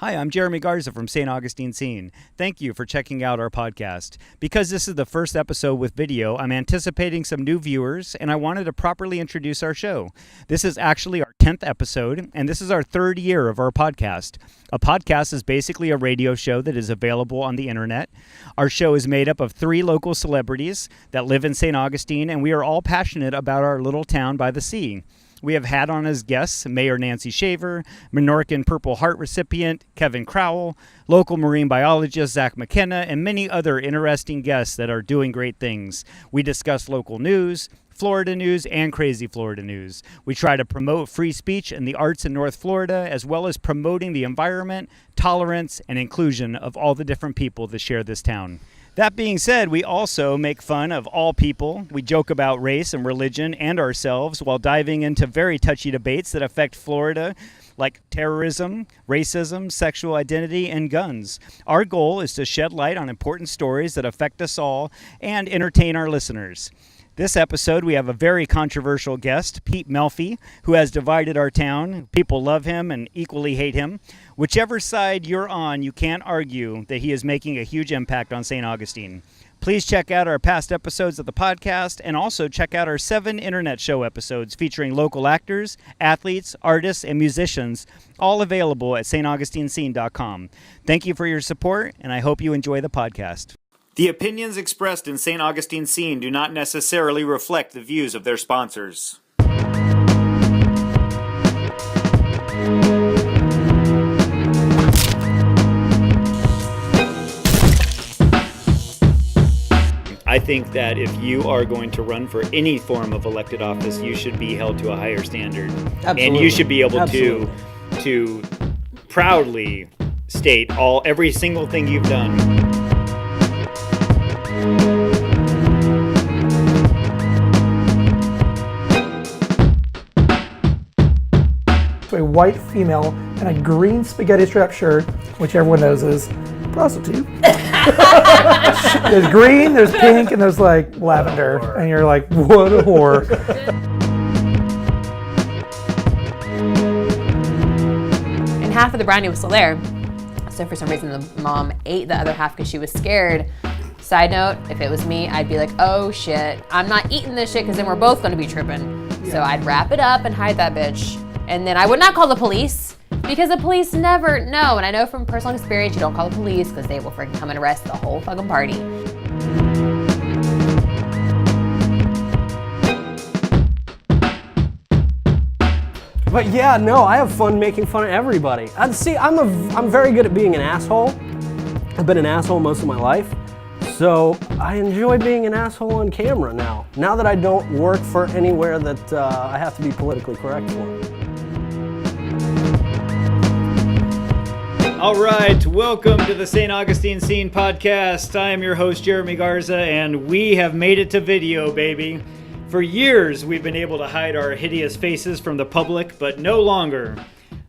Hi, I'm Jeremy Garza from St. Augustine Scene. Thank you for checking out our podcast. Because this is the first episode with video, I'm anticipating some new viewers, and I wanted to properly introduce our show. This is actually our 10th episode, and this is our third year of our podcast. A podcast is basically a radio show that is available on the internet. Our show is made up of 3 local celebrities that live in St. Augustine, and we are all passionate about our little town by the sea. We have had on as guests Mayor Nancy Shaver, Menorcan Purple Heart recipient Kevin Crowell, local marine biologist Zach McKenna, and many other interesting guests that are doing great things. We discuss local news, Florida news, and crazy Florida news. We try to promote free speech and the arts in North Florida, as well as promoting the environment, tolerance, and inclusion of all the different people that share this town. That being said, we also make fun of all people. We joke about race and religion and ourselves while diving into very touchy debates that affect Florida, like terrorism, racism, sexual identity, and guns. Our goal is to shed light on important stories that affect us all and entertain our listeners. This episode, we have a very controversial guest, Pete Melfi, who has divided our town. People love him and equally hate him. Whichever side you're on, you can't argue that he is making a huge impact on St. Augustine. Please check out our past episodes of the podcast and also check out our 7 internet show episodes featuring local actors, athletes, artists, and musicians, all available at staugustinесcene.com. Thank you for your support, and I hope you enjoy the podcast. The opinions expressed in St. Augustine Scene do not necessarily reflect the views of their sponsors. I think that if you are going to run for any form of elected office, you should be held to a higher standard. Absolutely. And you should be able to proudly state every single thing you've done. A white female in a green spaghetti strap shirt, which everyone knows is prostitute. There's green, there's pink, and there's like lavender, and you're like, what a whore. And half of the brownie was still there, so for some reason the mom ate the other half because she was scared. Side note, if it was me, I'd be like, oh shit, I'm not eating this shit because then we're both going to be tripping. Yeah. So I'd wrap it up and hide that bitch. And then I would not call the police because the police never know. And I know from personal experience, you don't call the police because they will freaking come and arrest the whole fucking party. But yeah, no, I have fun making fun of everybody. See, I'm very good at being an asshole. I've been an asshole most of my life. So I enjoy being an asshole on camera now. Now that I don't work for anywhere that I have to be politically correct for. All right, welcome to the St. Augustine Scene podcast. I am your host, Jeremy Garza, and we have made it to video, baby. For years, we've been able to hide our hideous faces from the public, but no longer.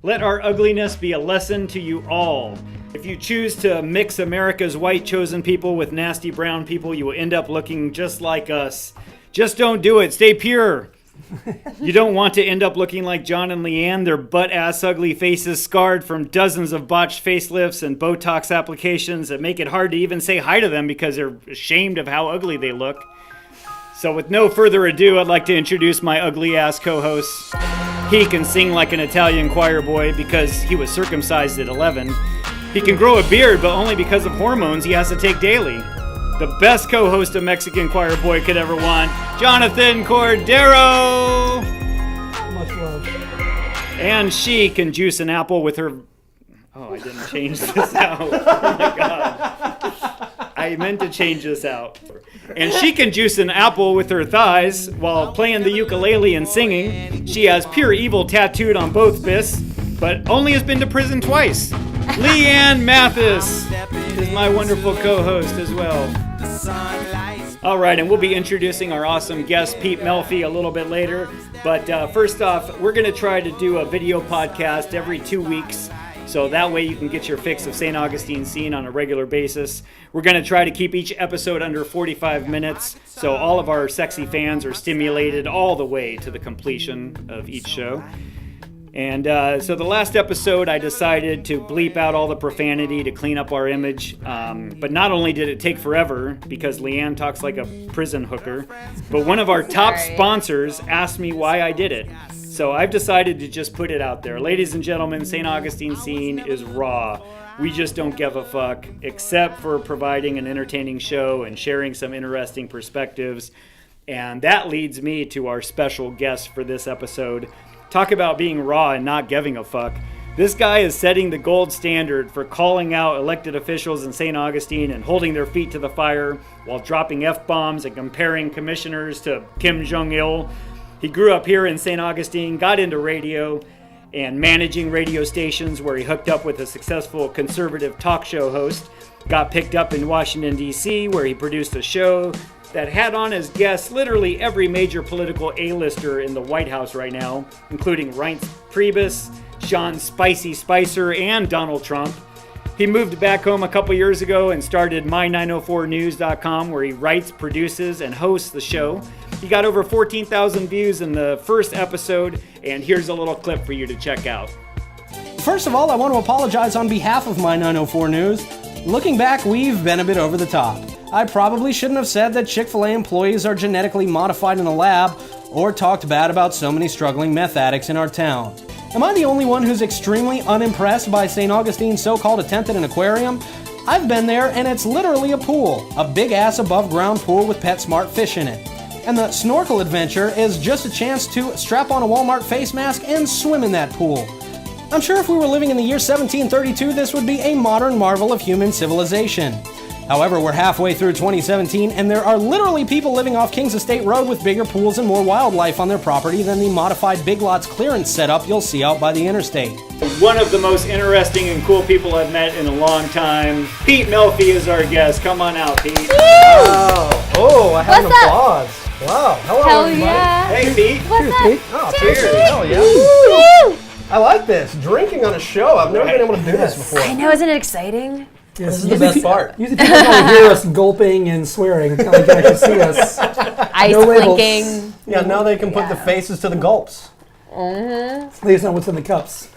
Let our ugliness be a lesson to you all. If you choose to mix America's white chosen people with nasty brown people, you will end up looking just like us. Just don't do it. Stay pure. You don't want to end up looking like John and Leanne, their butt-ass ugly faces scarred from dozens of botched facelifts and Botox applications that make it hard to even say hi to them because they're ashamed of how ugly they look. So with no further ado, I'd like to introduce my ugly-ass co-host. He can sing like an Italian choir boy because he was circumcised at 11. He can grow a beard, but only because of hormones he has to take daily. The best co-host a Mexican choir boy could ever want, Jonathan Cordero! Much love. And she can juice an apple with her... Oh, I didn't change this out. Oh my God. I meant to change this out. And she can juice an apple with her thighs while playing the ukulele and singing. She has pure evil tattooed on both fists, but only has been to prison twice. Leanne Mathis is my wonderful co-host as well. All right, and we'll be introducing our awesome guest, Pete Melfi, a little bit later. But first off, we're going to try to do a video podcast every 2 weeks. So that way you can get your fix of St. Augustine Scene on a regular basis. We're going to try to keep each episode under 45 minutes. So all of our sexy fans are stimulated all the way to the completion of each show. And so the last episode, I decided to bleep out all the profanity to clean up our image. But not only did it take forever, because Leanne talks like a prison hooker, but one of our top sponsors asked me why I did it. So I've decided to just put it out there. Ladies and gentlemen, St. Augustine Scene is raw. We just don't give a fuck, except for providing an entertaining show and sharing some interesting perspectives. And that leads me to our special guest for this episode. Talk about being raw and not giving a fuck. This guy is setting the gold standard for calling out elected officials in St. Augustine and holding their feet to the fire while dropping F-bombs and comparing commissioners to Kim Jong-il. He grew up here in St. Augustine, got into radio and managing radio stations where he hooked up with a successful conservative talk show host, got picked up in Washington, D.C., where he produced a show that had on as guests literally every major political A-lister in the White House right now, including Reince Priebus, Sean Spicy Spicer, and Donald Trump. He moved back home a couple years ago and started my904news.com, where he writes, produces, and hosts the show. He got over 14,000 views in the first episode, and here's a little clip for you to check out. First of all, I want to apologize on behalf of my 904 News. Looking back, we've been a bit over the top. I probably shouldn't have said that Chick-fil-A employees are genetically modified in a lab, or talked bad about so many struggling meth addicts in our town. Am I the only one who's extremely unimpressed by St. Augustine's so-called attempt at an aquarium? I've been there, and it's literally a pool. A big-ass above-ground pool with PetSmart fish in it. And the snorkel adventure is just a chance to strap on a Walmart face mask and swim in that pool. I'm sure if we were living in the year 1732, this would be a modern marvel of human civilization. However, we're halfway through 2017, and there are literally people living off Kings Estate Road with bigger pools and more wildlife on their property than the modified Big Lots clearance setup you'll see out by the interstate. One of the most interesting and cool people I've met in a long time. Pete Melfi is our guest. Come on out, Pete. Oh, I have What's an applause. Wow. Hello, Hell everybody. yeah. Hey, Pete. What's Cheers, up? Pete. Oh, Cheers, cheers. Pete. Hell yeah. Woo! I like this. Drinking on a show. I've never been able to do this before. I know, isn't it exciting? Yes, This is the best part. Usually people don't hear us gulping and swearing. Now they can actually see us. Ice No labels. clinking. Yeah, now they can put the faces to the gulps. Let us know what's in the cups.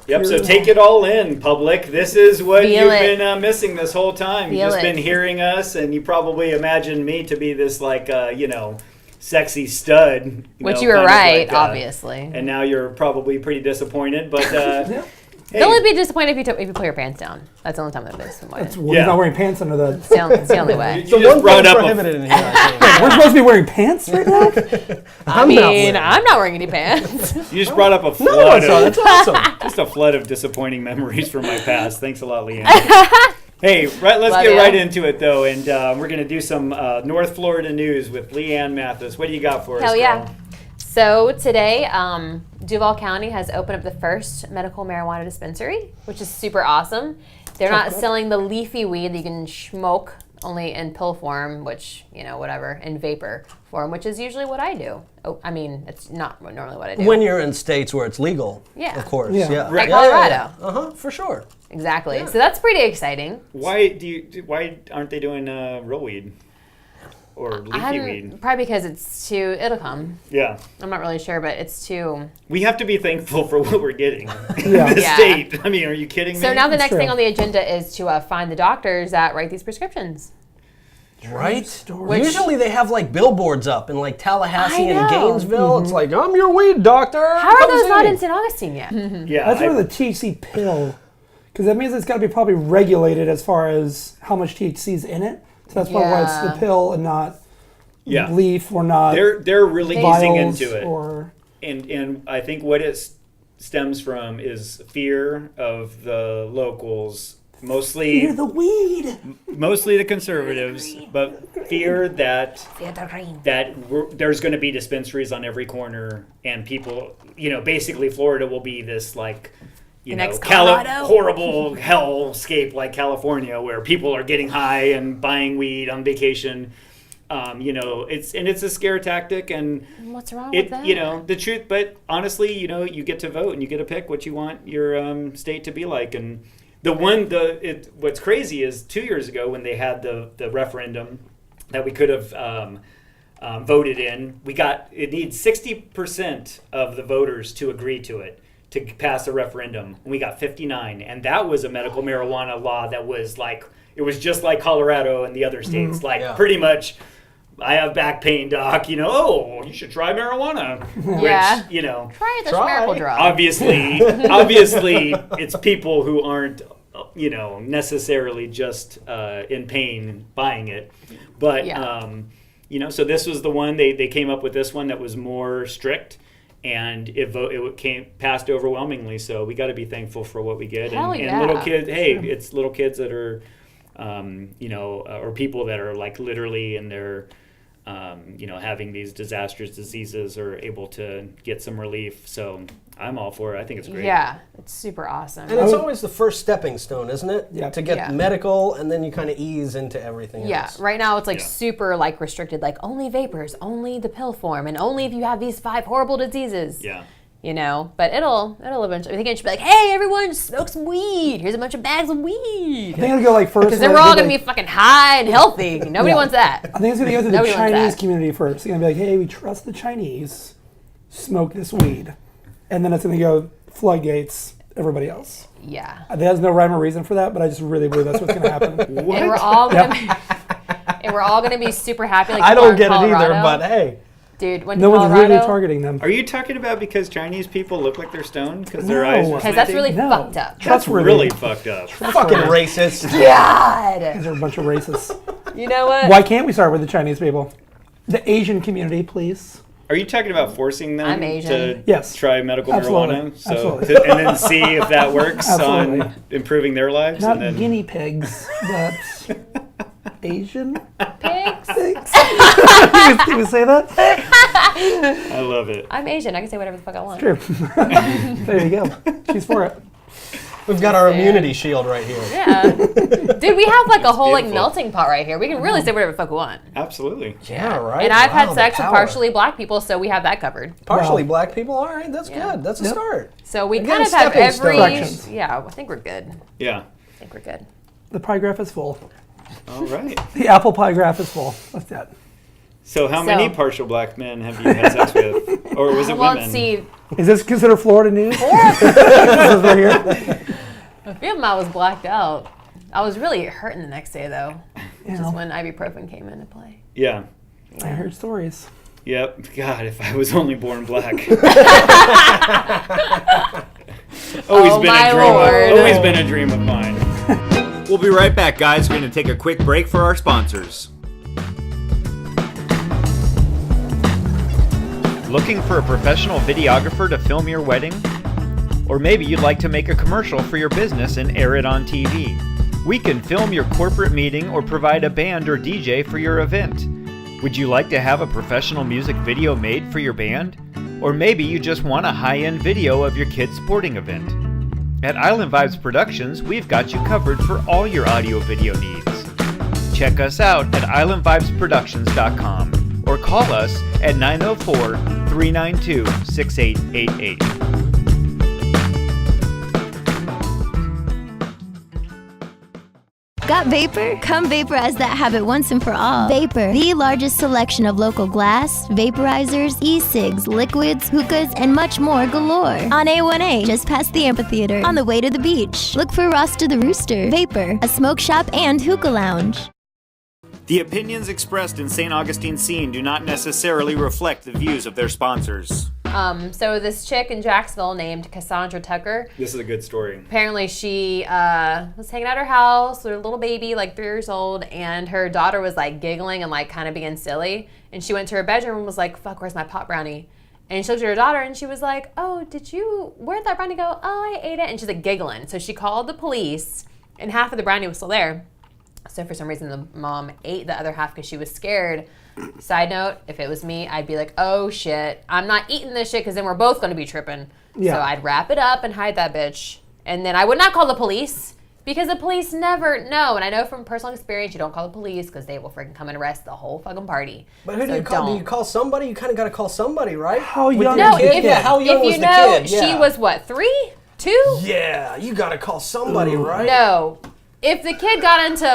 Yep, so take it all in, public. This is what Feel you've it. been missing this whole time. You've Feel just it. been hearing us, and you probably imagined me to be this, sexy stud. Which know, you were kind of right, like, obviously. And now you're probably pretty disappointed, but Yeah. They'll only be disappointed if you pull your pants down. That's the only time they'll be disappointed. That's well, Yeah. he's not wearing pants under the. It's the only way. You So just one brought thing's up prohibited in here, I think. We're supposed to be wearing pants right now? I'm not wearing- not wearing any pants. You just brought up a No, flood that's awesome. just a flood of disappointing memories from my past. Thanks a lot, Leanne. Hey, let's Love get you. right into it, though, and we're going to do some North Florida news with Leanne Mathis. What do you got for us, Hell yeah. girl? So today, Duval County has opened up the first medical marijuana dispensary, which is super awesome. They're not selling the leafy weed that you can smoke, only in pill form, which, whatever, in vapor form, which is usually what I do. Oh, I mean, it's not normally what I do. When you're in states where it's legal, Yeah. of course. Yeah. Yeah. Right. Like Colorado. Uh-huh, for sure. Exactly. So that's pretty exciting. Why aren't they doing real weed or leafy weed? Probably because it'll come. Yeah. I'm not really sure, but it's too. We have to be thankful for what we're getting in Yeah. this Yeah. state. I mean, are you kidding me? So now the next true. thing on the agenda is to find the doctors that write these prescriptions. Right? story. Usually they have billboards up in Tallahassee I and know. Gainesville. It's like, I'm your weed doctor. How are Come those see not me." in St. Augustine yet? Yeah. That's where the THC pill, because that means it's got to be probably regulated as far as how much THC is in it. So that's probably why it's Yeah. the pill and not yeah. leaf or not They're really easing vials into it. or And I think what it stems from is fear of the locals, mostly fear the weed. mostly the conservatives, but fear that there's going to be dispensaries on every corner, and people, basically Florida will be this next Colorado? horrible hellscape like California, where people are getting high and buying weed on vacation. It's a scare tactic, and What's wrong with that? the truth. But honestly, you get to vote and you get to pick what you want your state to be like. And what's crazy is 2 years ago when they had the referendum that we could have voted in, it needs 60% of the voters to agree to it to pass a referendum, and we got 59, and that was a medical marijuana law that was like, it was just like Colorado and the other states, pretty much. I have back pain, doc. Oh, you should try marijuana. Yeah. Which, Try this miracle drug. obviously, it's people who aren't, necessarily just in pain buying it, but so this was the one they came up with, this one that was more strict, and it passed overwhelmingly. So we got to be thankful for what we get. Hell and yeah. little kids, it's little kids that are, or people that are like literally in their having these disastrous diseases are able to get some relief. So I'm all for it. I think it's great. Yeah, it's super awesome. And it's always the first stepping stone, isn't it? Yeah. To get medical, and then you kind of ease into everything else. Right now it's like super like restricted, like only vapors, only the pill form, and only if you have these 5 horrible diseases. Yeah. But it'll eventually. I think it should be like, hey, everyone, smoke some weed. Here's a bunch of bags of weed. I think it'll go like first. Because then we're all gonna be fucking high and healthy. Nobody wants that. I think it's gonna go through the Nobody wants Chinese that. community first. It's gonna be like, hey, we trust the Chinese. Smoke this weed, and then it's gonna go floodgates. Everybody else. Yeah. There's no rhyme or reason for that, but I just really believe that's what's gonna happen. And we're all gonna be super happy. Like I people don't in get it either, Colorado. but hey. Dude, when No one's Colorado, really targeting them. Are you talking about because Chinese people look like they're stoned because their eyes are because that's really No. fucked up. That's really fucked up. Fucking racist. God. These are a bunch of racists. You know what? Why can't we start with the Chinese people? The Asian community, please. Are you talking about forcing them I'm Asian. to try medical Absolutely. marijuana? So Absolutely. and then see if that works Absolutely. on improving their lives? Not and then, guinea pigs, but Asian Pigs. pigs. Can we say that? I love it. I'm Asian. I can say whatever the fuck I want. True. There you go. She's for it. We've got our immunity shield right here. Yeah. Dude, we have like a whole like beautiful. melting pot right here. We can really say whatever the fuck we want. Absolutely. Yeah, right. And I've Wow, had the sex with power. partially black people, so we have that covered. Partially Wow. black people. All right, that's good. That's a start. So we Again, kind of have stepping every. stones. Yeah, I think we're good. Yeah. I think we're good. The pie graph is full. All right. The apple pie graph is full. What's that? So how many partial black men have you had sex with? Or was it Well, women? see, Is this considered Florida news? This is right here. a few of them I was blacked out. I was really hurting the next day though. You Just know, when ibuprofen came into play. Yeah. I heard stories. Yep. God, if I was only born black. Oh, my Lord. Always been a dream of mine. We'll be right back, guys. We're going to take a quick break for our sponsors. Looking for a professional videographer to film your wedding? Or maybe you'd like to make a commercial for your business and air it on TV. We can film your corporate meeting or provide a band or DJ for your event. Would you like to have a professional music video made for your band? Or maybe you just want a high-end video of your kid's sporting event. At Island Vibes Productions, we've got you covered for all your audio-video needs. Check us out at islandvibesproductions.com or call us at 904-392-6888. Got vapor? Come vaporize that habit once and for all. Vapor, the largest selection of local glass, vaporizers, e-cigs, liquids, hookahs, and much more galore. On A1A, just past the amphitheater, on the way to the beach. Look for Rasta the Rooster, Vapor, a smoke shop and hookah lounge. The opinions expressed in St. Augustine Scene do not necessarily reflect the views of their sponsors. So this chick in Jacksonville named Cassandra Tucker, This is a good story. apparently she was hanging out at her house with her little baby, like 3 years old, and her daughter was like giggling and like kind of being silly. And she went to her bedroom and was like, fuck, where's my pot brownie? And she looked at her daughter and she was like, oh, where'd that brownie go? Oh, I ate it. And she's like giggling. So she called the police and half of the brownie was still there. So for some reason, the mom ate the other half because she was scared. Side note, if it was me, I'd be like, oh shit, I'm not eating this shit because then we're both going to be tripping. Yeah. So I'd wrap it up and hide that bitch. And then I would not call the police because the police never know. And I know from personal experience, you don't call the police because they will freaking come and arrest the whole fucking party. But who do So you call? don't. Do you call somebody? You kind of got to call somebody, right? How With young your is the kid? kid? Yeah, how young If was you the know, kid? Yeah. she was what, 3? 2? Yeah, you got to call somebody, right? No. If the kid got into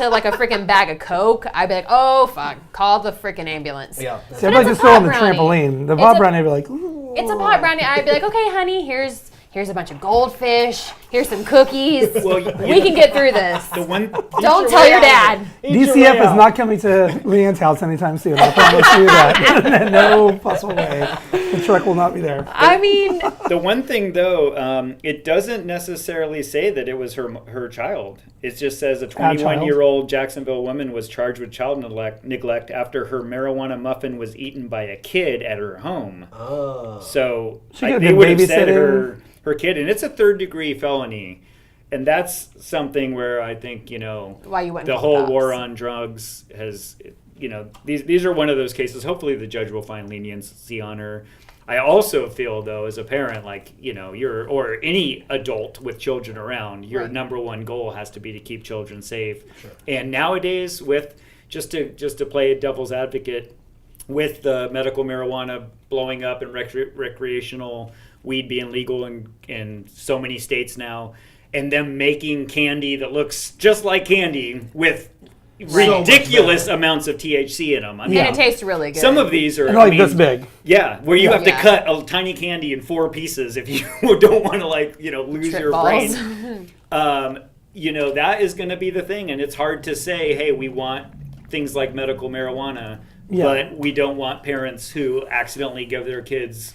like a freaking bag of Coke, I'd be like, oh fuck, call the freaking ambulance. Yeah. See, everybody's it's a just still on the pot brownie. trampoline. The It's pot a- brownie would be like, ooh. It's a pot brownie. I'd be like, okay, honey, here's Here's a bunch of goldfish. Here's some cookies. Well, we can get through this. The one. Don't tell your dad. DCF is not coming to Leanne's house anytime soon. I promise you that. No possible way. The truck will not be there. I mean, The one thing, though, it doesn't necessarily say that it was her child. It just says a 21-year-old Jacksonville woman was charged with child neglect after her marijuana muffin was eaten by a kid at her home. Oh. So She could have they been would have said babysitting. her kid, and it's a third-degree felony. And that's something where I think, why you went the and whole called the war cops. on drugs has, these are one of those cases. Hopefully the judge will find leniency on her. I also feel, though, as a parent, like, or any adult with children around, your Right. number one goal has to be to keep children safe. Sure. And nowadays, with just to play devil's advocate, with the medical marijuana blowing up and recreational weed being legal in so many states now, and them making candy that looks just like candy with ridiculous amounts of THC in them. I mean, And it tastes really good. some of these are And this big. Yeah, where you have to Yeah. cut a tiny candy in 4 pieces if you don't want to lose Trip your balls. brain. That is going to be the thing, and it's hard to say, hey, we want things like medical marijuana, but we don't want parents who accidentally give their kids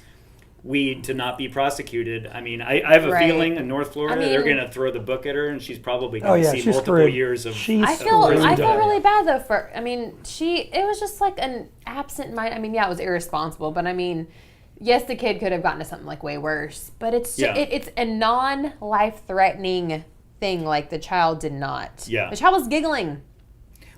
weed to not be prosecuted. I mean, I have a Right. feeling in North Florida I mean- they're going to throw the book at her, and she's probably Oh going to yeah, see she's multiple screwed. years of. She's I feel screwed. really bad though for. I mean, it was just like an absent mind. I mean, yeah, it was irresponsible, but I mean, yes, the kid could have gotten to something like way worse. But it's just, Yeah. it's a non-life threatening thing. Like the child did not. Yeah. The child was giggling.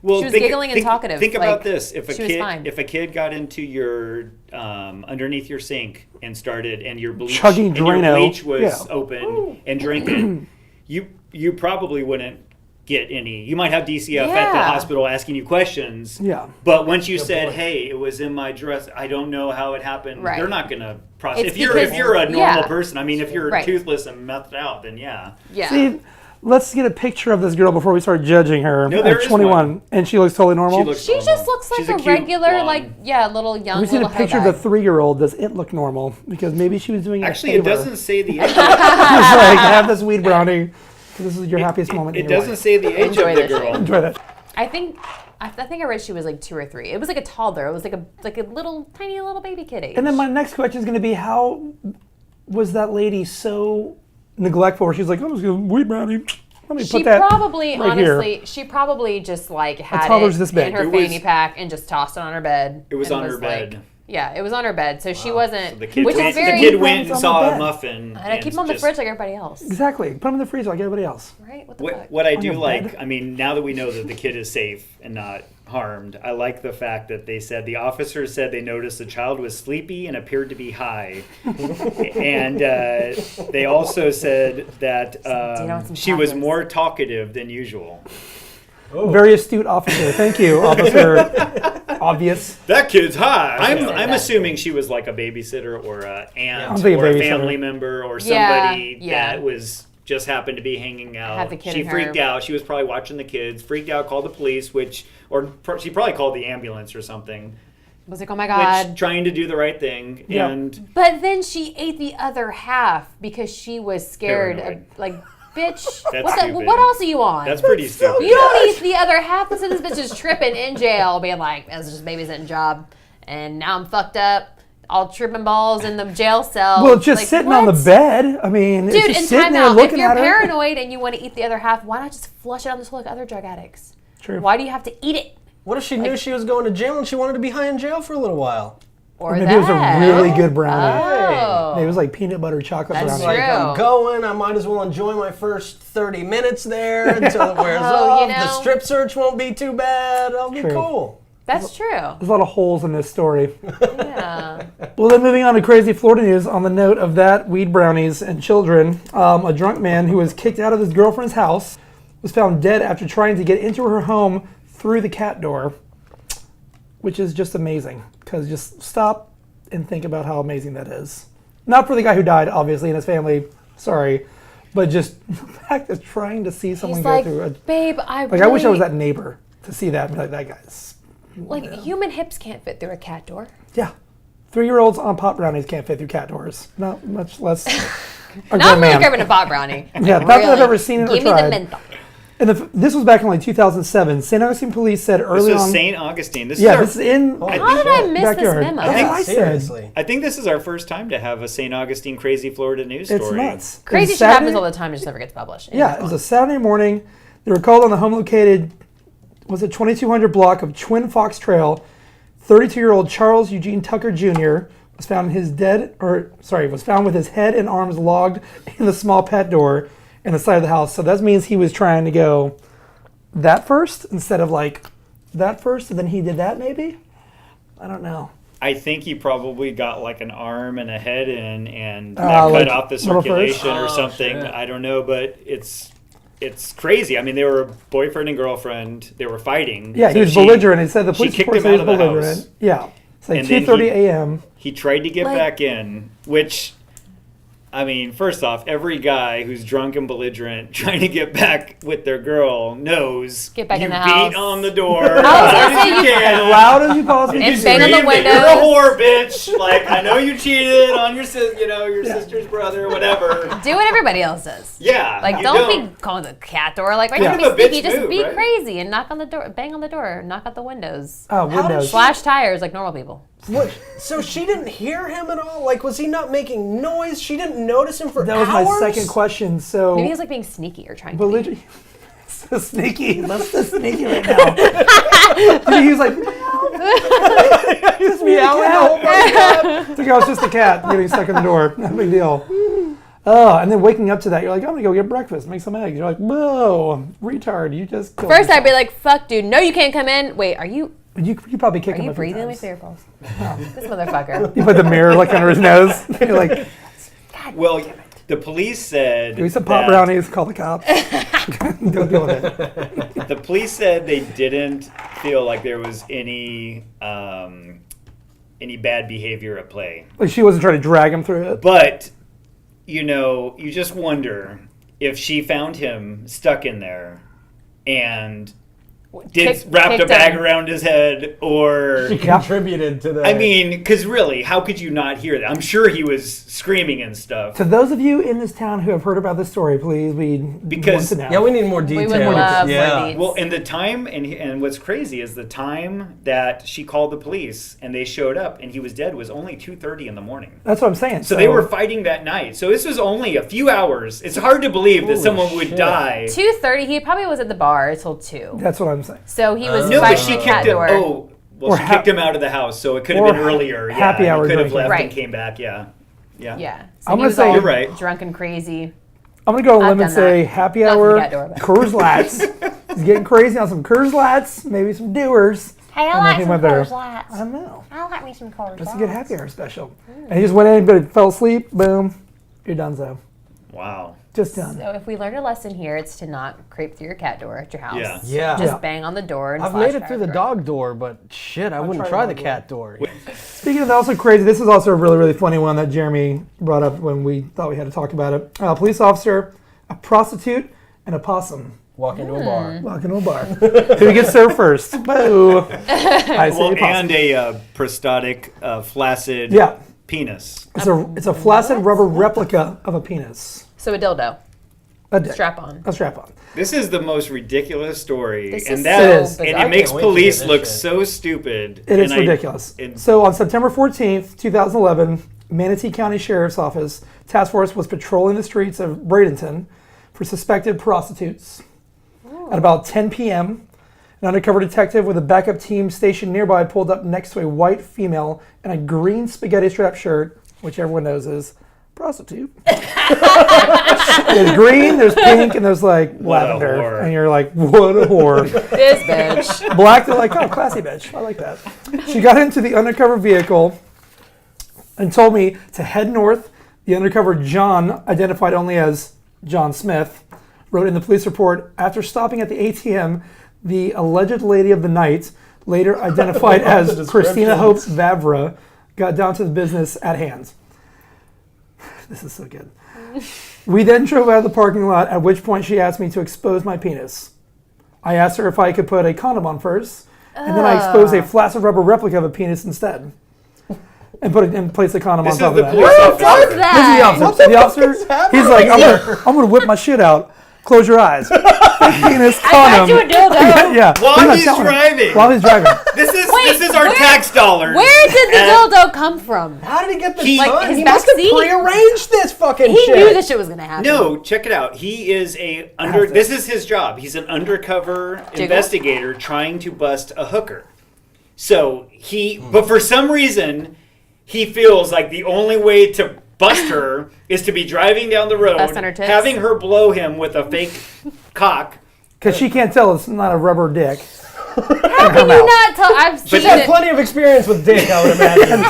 Well, She was giggling and talkative, Think like, about this: if she was fine. a kid got into your underneath your sink and started, and your bleach, Chugging and your Drano. bleach was Yeah. open and drinking, you probably wouldn't get any. You might have DCF at the Yeah. hospital asking you questions. Yeah. But once you said, "Hey, it was in my dress," I don't know how it happened. Right. They're not going to process. It's If you're because- a normal yeah. person, I mean, if you're Right. toothless and methed out, then yeah. Yeah. See, let's get a picture of this girl before we start judging her. No, there At is 21, one. and she looks totally normal. She looks She normal. just looks like She's a cute regular, blonde. little young We see a little picture of the hoe 3-year-old. Does it look normal? Because maybe she was doing Actually, a it favor. doesn't say the age. It's like, have this weed brownie. This is your happiest moment in It your doesn't life. say the age Enjoy of the this girl. Enjoy that. I think I read she was like 2 or 3. It was like a toddler. It was like a little tiny little baby kid age. And then my next question is going to be, how was that lady so neglectful where she's like, I'm just going to weed brownie. Let me she put that probably right here. honestly she probably just like had toddler's it this big. in her It was- fanny pack and just tossed it on her bed. It was and on her like- bed. Yeah, it was on her bed. So she wasn't. So the kid which went, is very. the kid went It's and on saw the a bed. muffin. and I keep them on the just- fridge like everybody else. Exactly. Put them in the freezer like everybody else. Right? What the fuck? What I On do your like, bed? I mean, now that we know that the kid is safe and not harmed, I like the fact that they said the officers said they noticed the child was sleepy and appeared to be high, and they also said that want some she was chocolates? more talkative than usual. Very astute officer. Thank you, Officer Obvious. That kid's high. I'm assuming she was like a babysitter or a aunt I'm thinking or a babysitter. family member or Yeah, somebody yeah. that was just happened to be hanging out. Had the kid She in her- freaked out. She was probably watching the kids. Freaked out. Called the police, she probably called the ambulance or something. was like, oh my god. Which trying to do the right thing Yeah. and But then she ate the other half because she was scared. Paranoid. Like, bitch, That's stupid. what else are you on? that's pretty stupid. You don't eat the other half. Listen, this bitch is tripping in jail, being like, "This is just babysitting job," and now I'm fucked up, all tripping balls in the jail cell. Well, just Like, sitting on the what? bed. I mean, it's Dude, just in sitting time there out. If looking you're at her. paranoid and you want to eat the other half, why not just flush it down the toilet like other drug addicts? True. Why do you have to eat it? What if she knew she was going to jail and she wanted to be high in jail for a little while? Or Maybe that. it was a really good brownie. Oh. Maybe it was like peanut butter chocolate That's brownie. Like, True. I'm going, I might as well enjoy my first 30 minutes there until it wears Oh, off. you know. The strip search won't be too bad. I'll be True. cool. That's true. There's a lot of holes in this story. Yeah. Well, then moving on to crazy Florida news on the note of that, weed brownies and children. A drunk man who was kicked out of his girlfriend's house was found dead after trying to get into her home through the cat door, which is just amazing. Because just stop and think about how amazing that is. Not for the guy who died, obviously, and his family, sorry, but just the fact of trying to see someone He's go like, through a... babe, I Like, I wish I was that neighbor to see that and be like, that guy's... Like, human hips can't fit through a cat door. Yeah. 3-year-olds on pop brownies can't fit through cat doors. Not much less a Not grown really man. grabbing a pot brownie. Yeah, not that I've ever seen it or Give me tried. the menthol. And this was back in like 2007. St. Augustine police said This early is on. St. Augustine. This Yeah, is our, this is in. How did I miss backyard. this memo? That's what I said. Seriously. I think this is our first time to have a St. Augustine crazy Florida news It's story. nuts. It Crazy was shit happens Saturday- all the time. It just never gets published. Yeah, it was a Saturday morning. They were called on the home located, was it 2200 block of Twin Fox Trail. 32-year-old Charles Eugene Tucker Jr. was found was found with his head and arms logged in the small pet door in the side of the house. So that means he was trying to go that first instead of like that first, and then he did that maybe? I don't know. I think he probably got like an arm and a head in and that cut like off the little first? circulation or something. shit. I don't know, but it's crazy. I mean, they were boyfriend and girlfriend. They were fighting. Yeah, So he was she- belligerent. He said the she police kicked report him said he out was of the belligerent. house. Yeah. It's like And then 2:30 a.m. He tried to get Like- back in, which, I mean, first off, every guy who's drunk and belligerent trying to get back with their girl knows Get back you in the beat house. on the door was as gonna hard as say you you- can. As loud as you possibly And can. bang on the Scream that windows. You're a whore, bitch. Like, I know you cheated on your sister's brother, whatever. Do what everybody else does. Yeah. Like, you don't be calling the cat door. Like, why Yeah. can't Kind you of be a sneaky? bitch Just move, be right? crazy and knock on the door, bang on the door, knock out the windows, Oh, did windows. she- slash tires like normal people. What? So she didn't hear him at all? Like, was he not making noise? She didn't notice him for That was hours? my second question. So Maybe he was like being sneaky or trying to be. belligerent. So sneaky. That's so sneaky right now. Dude, he was like, just meowing the whole I think I was just a cat getting stuck in the door. No big deal. Oh, and then waking up to that, you're like, I'm gonna go get breakfast, make some eggs. You're like, whoa, retard, you just killed First, I'd yourself. be like, "Fuck, dude, no, you can't come in." Wait, are you You probably kick him you a few breathing with times. your pulse? This motherfucker. You put the mirror like under his nose. You're like, Well, the police said give me some pot that- brownies, call the cops. Don't deal with it. The police said they didn't feel like there was any bad behavior at play. Like she wasn't trying to drag him through it. But, you know, you just wonder if she found him stuck in there and wrapped a kicked bag him. around his head or... She contributed to the... I mean, because really, how could you not hear that? I'm sure he was screaming and stuff. To those of you in this town who have heard about this story, please, we Because- want to know. Yeah, we need more We details. would love yeah. more deets. Well, and the time, and what's crazy is the time that she called the police and they showed up and he was dead was only 2:30 in the morning. That's what I'm saying. So they were fighting that night. So this was only a few hours. It's hard to believe that Holy someone would shit. die. 2:30. He probably was at the bar until 2. That's what I'm saying. So he was No, but fighting she the cat kicked him. door. Oh, well, Or she ha- kicked him out of the house, so it could have or been earlier. Yeah, happy hour he could have drinking. left Right. and came back. Yeah, yeah. Yeah. So I'm he gonna was say- all You're right. drunk and crazy. I'm going to go on a I've limb and done say that. happy Not hour, the cat door, but- Coors Lights. He's getting crazy on some Coors Lights, maybe some Doers. Hey, I And like then he some went there. Coors Lights. I don't know. I like me some Coors That's a Lights. good happy hour special. And he just went in, but fell asleep. Boom. You're done, so. Wow. Just done. So if we learned a lesson here, it's to not creep through your cat door at your house. Yeah. Yeah. Just Yeah. bang on the door and I've slash made it through the tire dog door, but shit, I wouldn't tried try the the dog cat door. Speaking of also crazy, this is also a really, really funny one that Jeremy brought up when we thought we had to talk about it. A police officer, a prostitute, and a possum Walk into a bar. walk into a bar. Who gets served first? Boo. I say Well, possum. and a prosthetic, flaccid Yeah. penis. It's a flaccid rubber replica of a penis. So a dildo. A dick. Strap on. A strap on. This is the most ridiculous story, This and is that so and bizarre. it I makes can't wait to hear police this look shit. so stupid. It is And ridiculous. it- So on September 14th, 2011, Manatee County Sheriff's Office task force was patrolling the streets of Bradenton for suspected prostitutes. At about 10 p.m., an undercover detective with a backup team stationed nearby pulled up next to a white female in a green spaghetti strap shirt, which everyone knows is prostitute. There's green, there's pink, and there's like What a lavender. whore. And you're like, what a whore. This bitch. Black, they're like, oh, classy bitch. I like that. She got into the undercover vehicle and told me to head north. The undercover John, identified only as John Smith, wrote in the police report, after stopping at the ATM, the alleged lady of the night, later identified as The Christina Hope descriptions. Vavra, got down to the business at hand. This is so good. We then drove out of the parking lot, at which point she asked me to expose my penis. I asked her if I could put a condom on first, and then I exposed a flaccid rubber replica of a penis instead. and place the condom This on is top of the that. police Who officer. does that? The officer, he's like, I'm gonna whip my shit out. Close your eyes. Fake penis I got you a condom. dildo. Yeah. While not he's telling him. driving. While he's driving. This is Wait, our where- tax dollars. Where did the And- dildo come from? How did he get this He- done? like, his He must have backseat? prearranged this fucking He shit. knew this shit was gonna happen. No, check it out. He is this is his job. He's an undercover investigator trying to bust a hooker. So but for some reason, he feels like the only way to bust her is to be driving down the road, Bust on her tits? having her blow him with a fake cock. Because she can't tell it's not a rubber dick. How can you not tell? I've seen She's had it. plenty of experience with dick, I would imagine.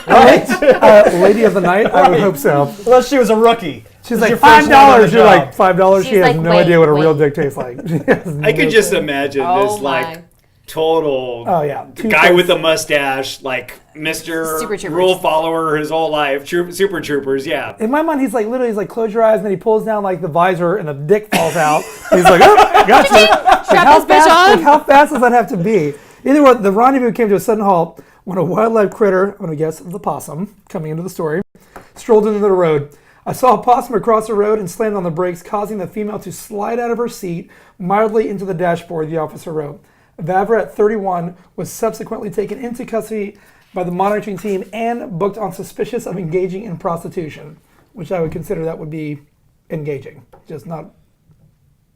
Right? Lady of the night? I would hope so. Unless she was a rookie. She's This like, is your first one on the $5. You're job. like, $5? She She's has like, no wait, idea what a wait. real dick tastes like. She has I could no just clue. imagine Oh this my. total yeah. the guy with the mustache, like Mr. Super Troopers. Rule follower his whole life, Super Troopers, yeah. In my mind, he's like, literally, he's like, close your eyes, and then he pulls down like the visor, and the dick falls out. He's like, oh, got you. Strap this bitch on. How fast does that have to be? Either way, the rendezvous came to a sudden halt when a wildlife critter, I'm going to guess the possum, coming into the story, strolled into the road. I saw a possum across the road and slammed on the brakes, causing the female to slide out of her seat mildly into the dashboard, the officer wrote. Vavra, 31, was subsequently taken into custody by the monitoring team and booked on suspicious of engaging in prostitution, which I would consider that would be engaging, just not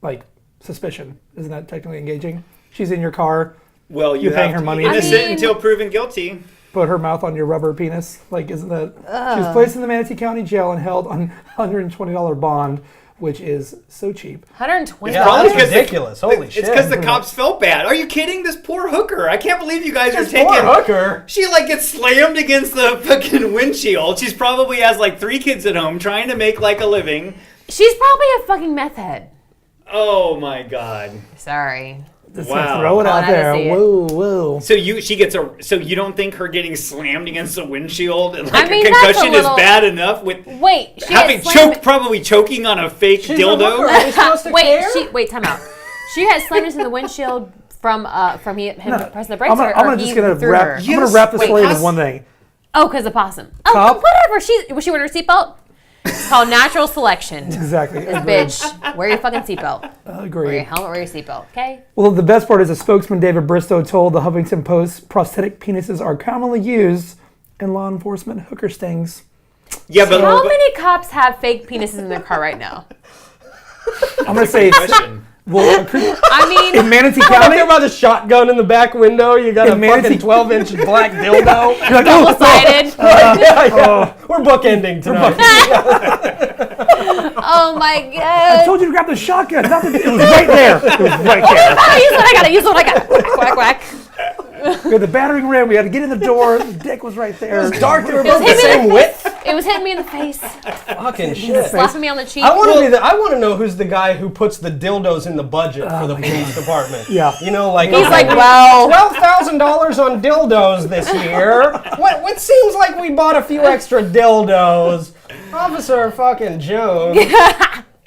like suspicion. Isn't that technically engaging? She's in your car, Well, you You're paying have her to money. be I innocent mean- until proven guilty. put her mouth on your rubber penis. Like, isn't that? She was placed in the Manatee County Jail and held on $120 bond, which is so cheap. $120. Yeah, Probably that's 'cause ridiculous. Holy shit. It's because the cops felt bad. Are you kidding? This poor hooker. I can't believe you guys are This taking. poor hooker. She like gets slammed against the fucking windshield. She's probably has like 3 kids at home trying to make like a living. She's probably a fucking meth head. Oh my god. Sorry. Just Wow. throw it Oh, out I there. see it. Whoa, whoa. So you don't think her getting slammed against the windshield and like I mean, a that's a concussion little- is bad enough with Wait, she having got slammed. probably choking on a fake She's a hooker. dildo? Are we supposed to care? Wait, time out. She had slammed into the windshield from him pressing the brakes, I'm gonna or he just gonna threw wrap. her? I'm gonna wrap the Wait, story into us- one thing. Oh, because the possum. Oh, Cop? whatever. Was she wearing her seatbelt? It's called natural selection. Exactly. This bitch, wear your fucking seatbelt. Wear your Agreed. helmet, wear your seatbelt, okay? Well, the best part is a spokesman, David Bristow, told the Huffington Post prosthetic penises are commonly used in law enforcement hooker stings. Yeah, but How many cops have fake penises in their car right now? I'm gonna say, question. well, I mean, in Manatee Out County, there by the shotgun in the back window, you got a In Manatee- fucking 12-inch black dildo. you're like, oh, double-sided. Yeah. We're bookending tonight. Oh my I god. told you to grab the shotgun. Not the, it was right there. It was right there. I use what I got. Quack, quack, quack. We had the battering ram. We had to get in the door. The dick was right there. It was dark. They were was both the him in same the- width. It was hitting me in the face, Fucking shit. slapping me on the cheek. I want to I want to know who's the guy who puts the dildos in the budget for the police department. Yeah. You know, like He's like, well, $12,000 on dildos this year. What seems like we bought a few extra dildos. Officer fucking Jones.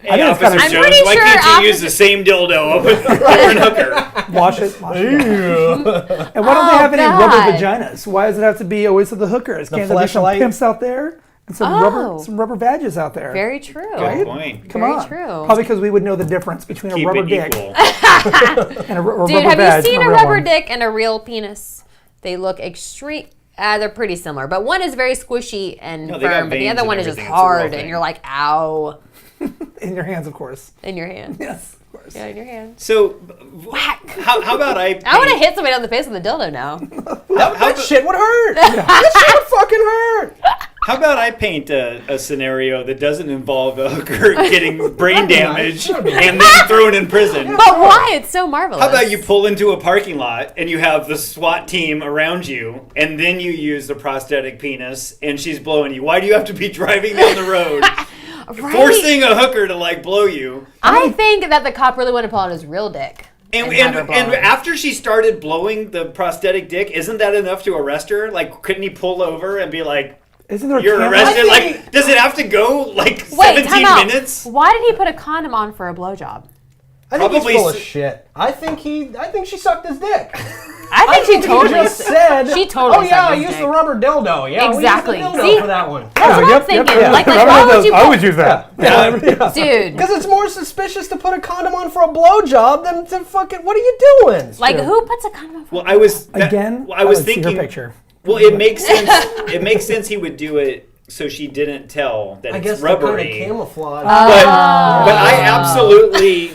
Hey, think it's Officer kinda- Jones, pretty why sure can't you use the same dildo over and hooker? Wash it. Wash it. Ew. And why don't they have any God. rubber vaginas? Why does it have to be always to the hookers? Can't there be some fleshlight? pimps out there and some Oh. rubber badges out there? very true. Good point. Come very on. true. Probably because we would know the difference between Keep a rubber it dick equal. and a rubber Dude, badge. have you seen and a real rubber one. dick and a real penis? They look extreme. They're pretty similar, but one is very squishy and No, they got firm, but the veins other and one is just everything. It's a real hard, thing. and you're like, ow, In your hands, of course. in your hand. Yes, of course. Yeah, in your hand. So, Whack. how about I want to paint- hit somebody on the face with a dildo now. That shit would hurt. That shit would fucking hurt. How about I paint a scenario that doesn't involve a hooker getting brain damage and then thrown in prison? But why? It's so marvelous. How about you pull into a parking lot and you have the SWAT team around you, and then you use the prosthetic penis and she's blowing you? Why do you have to be driving down the road, Right? forcing a hooker to like blow you? I think that the cop really wanted to pull out his real dick. And, have her blow and him. after she started blowing the prosthetic dick, isn't that enough to arrest her? Like, couldn't he pull over and be like, Isn't there a "You're camera? arrested"? I think- Like, does it have to go like Wait, 17 time out. minutes? Why did he put a condom on for a blowjob? I think Probably he's full of shit. I think she sucked his dick. I think she totally just said. She totally Oh yeah, sucked I his used dick. the rubber dildo. Yeah, Exactly. we used the dildo See? for that one. That's what I'm thinking. Like, why would you I always use that. dude? Because it's more suspicious to put a condom on for a blowjob than to fucking. What are you doing? Like, who puts a condom on? Well, I was Again, I was see thinking. her picture. Well, it makes sense. It makes sense he would do it so she didn't tell that I guess it's they're kind rubbery. of camouflage. But I absolutely.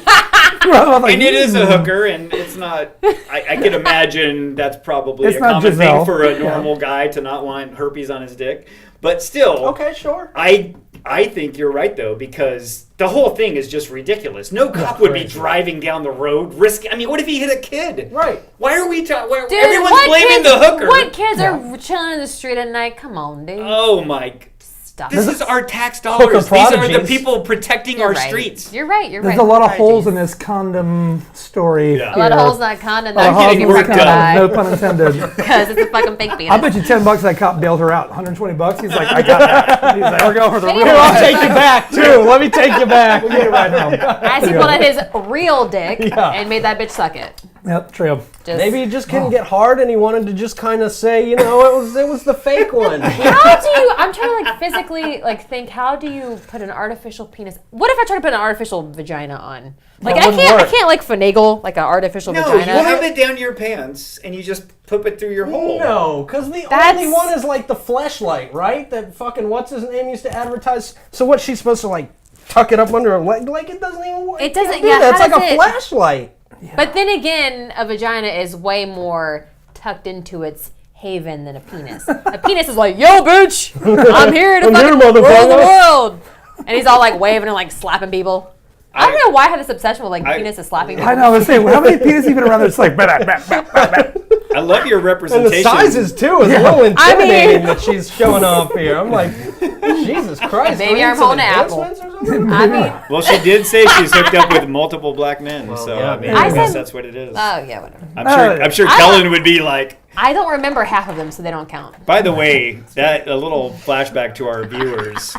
Like, And it is a hooker, and it's not. I can imagine that's probably It's a not common Giselle. thing for a normal guy to not want herpes on his dick. But still, Okay, sure. I think you're right though, because the whole thing is just ridiculous. No cop would be crazy. driving down the road risking. I mean, what if he hit a kid? Right. Why are we? Dude, Everyone's what blaming kids, the hooker. What kids are chilling in the street at night? Come on, dude. Oh my! Stop. This is our tax dollars. These are the prodigies. people protecting You're our right. streets. You're right. You're There's right. a lot of Apologies. holes in this condom story. Yeah. A lot of here. holes in that condom. A lot of That holes kid in can this work condom. die No pun intended. because it's a fucking fake penis. I bet you $10 that cop bailed her out. $120. He's like, I got that. He's like, we're going for the Hey, real Here, I'll one. take you back too. Let me take you back. We'll get it right home. As he pulled out his real dick Yeah. and made that bitch suck it. Yep, true. Just, Maybe he just couldn't get hard, and he wanted to just kind of say, it was the fake one. How do you? I'm trying to like physically like think. How do you put an artificial penis? What if I try to put an artificial vagina on? Like That I wouldn't can't. work. I can't like finagle like an artificial No, vagina. you have it down your pants and you just poop it through your hole. No, because the That's- only one is like the fleshlight, right? That fucking what's his name used to advertise. So what? She's supposed to like tuck it up under her leg? Like it doesn't even work. It doesn't- Do yeah, that. It's how like does a it- flashlight. But then again, a vagina is way more tucked into its haven than a penis. A penis is like, yo, bitch, I'm here to I'm fucking here, rule the motherfucker." world. And he's all like waving and like slapping people. I don't know why I have this obsession with like penis is slapping people. I know. I was saying, how many penises even around there? It's like, bah, bah, bah, bah, bah. I love your And representation. the sizes too is a little intimidating mean- that she's showing off here. I'm like, Jesus Christ. Baby, do we I'm need some holding an apple. advancements or something? I mean, Well, she did say she's hooked up with multiple black men, so yeah, I mean, man. I I guess said- that's what it is. oh yeah, whatever. I'm sure Kellen would be like. I don't remember half of them, so they don't count. By the way, that a little flashback to our viewers.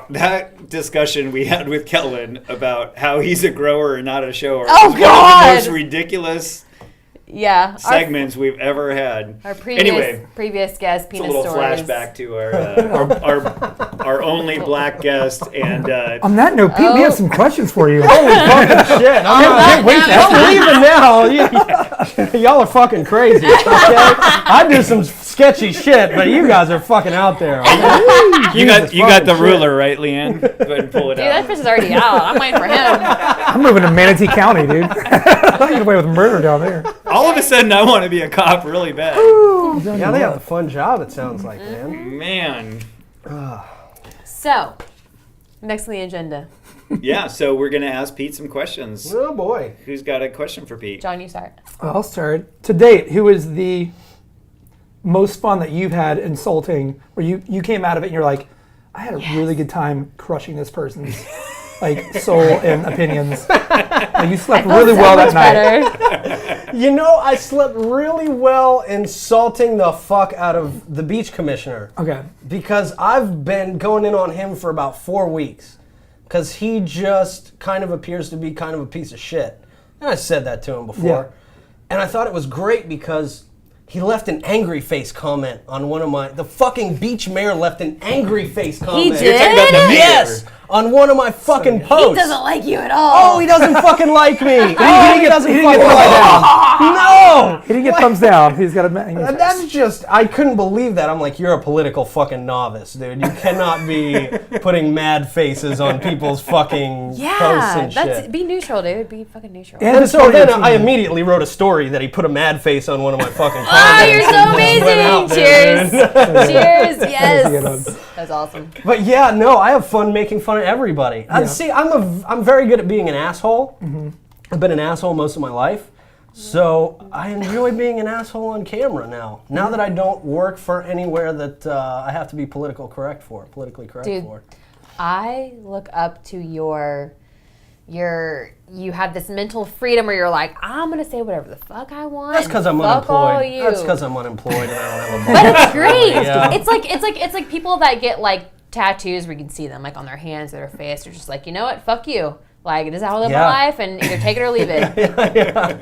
That discussion we had with Kellen about how he's a grower and not a shower Oh, was one of God! the most ridiculous Yeah, segments we've ever had. Our previous Anyway, previous guest it's a penis little stories. flashback to our only black guest, and On that note, Pete, we have some questions for you. Holy fucking shit. that wait, note- I'm leaving now. Y'all are fucking crazy. Okay? I do some sketchy shit, but you guys are fucking out there. Okay? you got Jesus the fucking shit. ruler, right, Leanne? Go ahead and pull it Dude, out. that fish is already out. I'm waiting for him. I'm moving to Manatee County, dude. I get away with murder down there. All of a sudden, I want to be a cop really bad. Yeah, they have a fun job, it sounds like, man. Man. So, next on the agenda, Yeah, so we're going to ask Pete some questions. Oh, boy. Who's got a question for Pete? John, you start. Well, I'll start. To date, who is the most fun that you've had insulting, where you came out of it and you're like, I had a really good time crushing this person's like soul and opinions. Like, you slept Felt really so well much that night. better. You know, I slept really well insulting the fuck out of the beach commissioner. Okay. Because I've been going in on him for about 4 weeks. Because he just kind of appears to be kind of a piece of shit. And I said that to him before. Yeah. And I thought it was great because he left an angry face comment on one of the fucking beach mayor left an angry face comment. did? You're talking about the mayor. Yes! On one of my fucking posts. He doesn't like you at all. Oh, he doesn't fucking like me. He Oh, didn't doesn't get fucking thumbs like down. No! He didn't get thumbs down. He's got a. That's just, I couldn't believe that. I'm like, you're a political fucking novice, dude. You cannot be putting mad faces on people's fucking posts Yeah, and shit. be neutral, dude. Be fucking neutral. And so then I immediately wrote a story that he put a mad face on one of my fucking comments. Oh, you're so and just went out amazing! there, Cheers! man. Cheers! Good Yes. one. That's awesome. But yeah, no, I have fun making fun of everybody. See, I'm very good at being an asshole. I've been an asshole most of my life. So I enjoy being an asshole on camera now. Now that I don't work for anywhere that I have to be politically correct for. Dude, I look up to you have this mental freedom where you're like, I'm gonna say whatever the fuck I want. That's because I'm fuck all unemployed. you. That's because I'm unemployed and I don't have a But it's great. Yeah. It's like people that get like tattoos where you can see them like on their hands or their face. They're just like, you know what? Fuck you. Like, this is how I live my life, and either take it or leave it.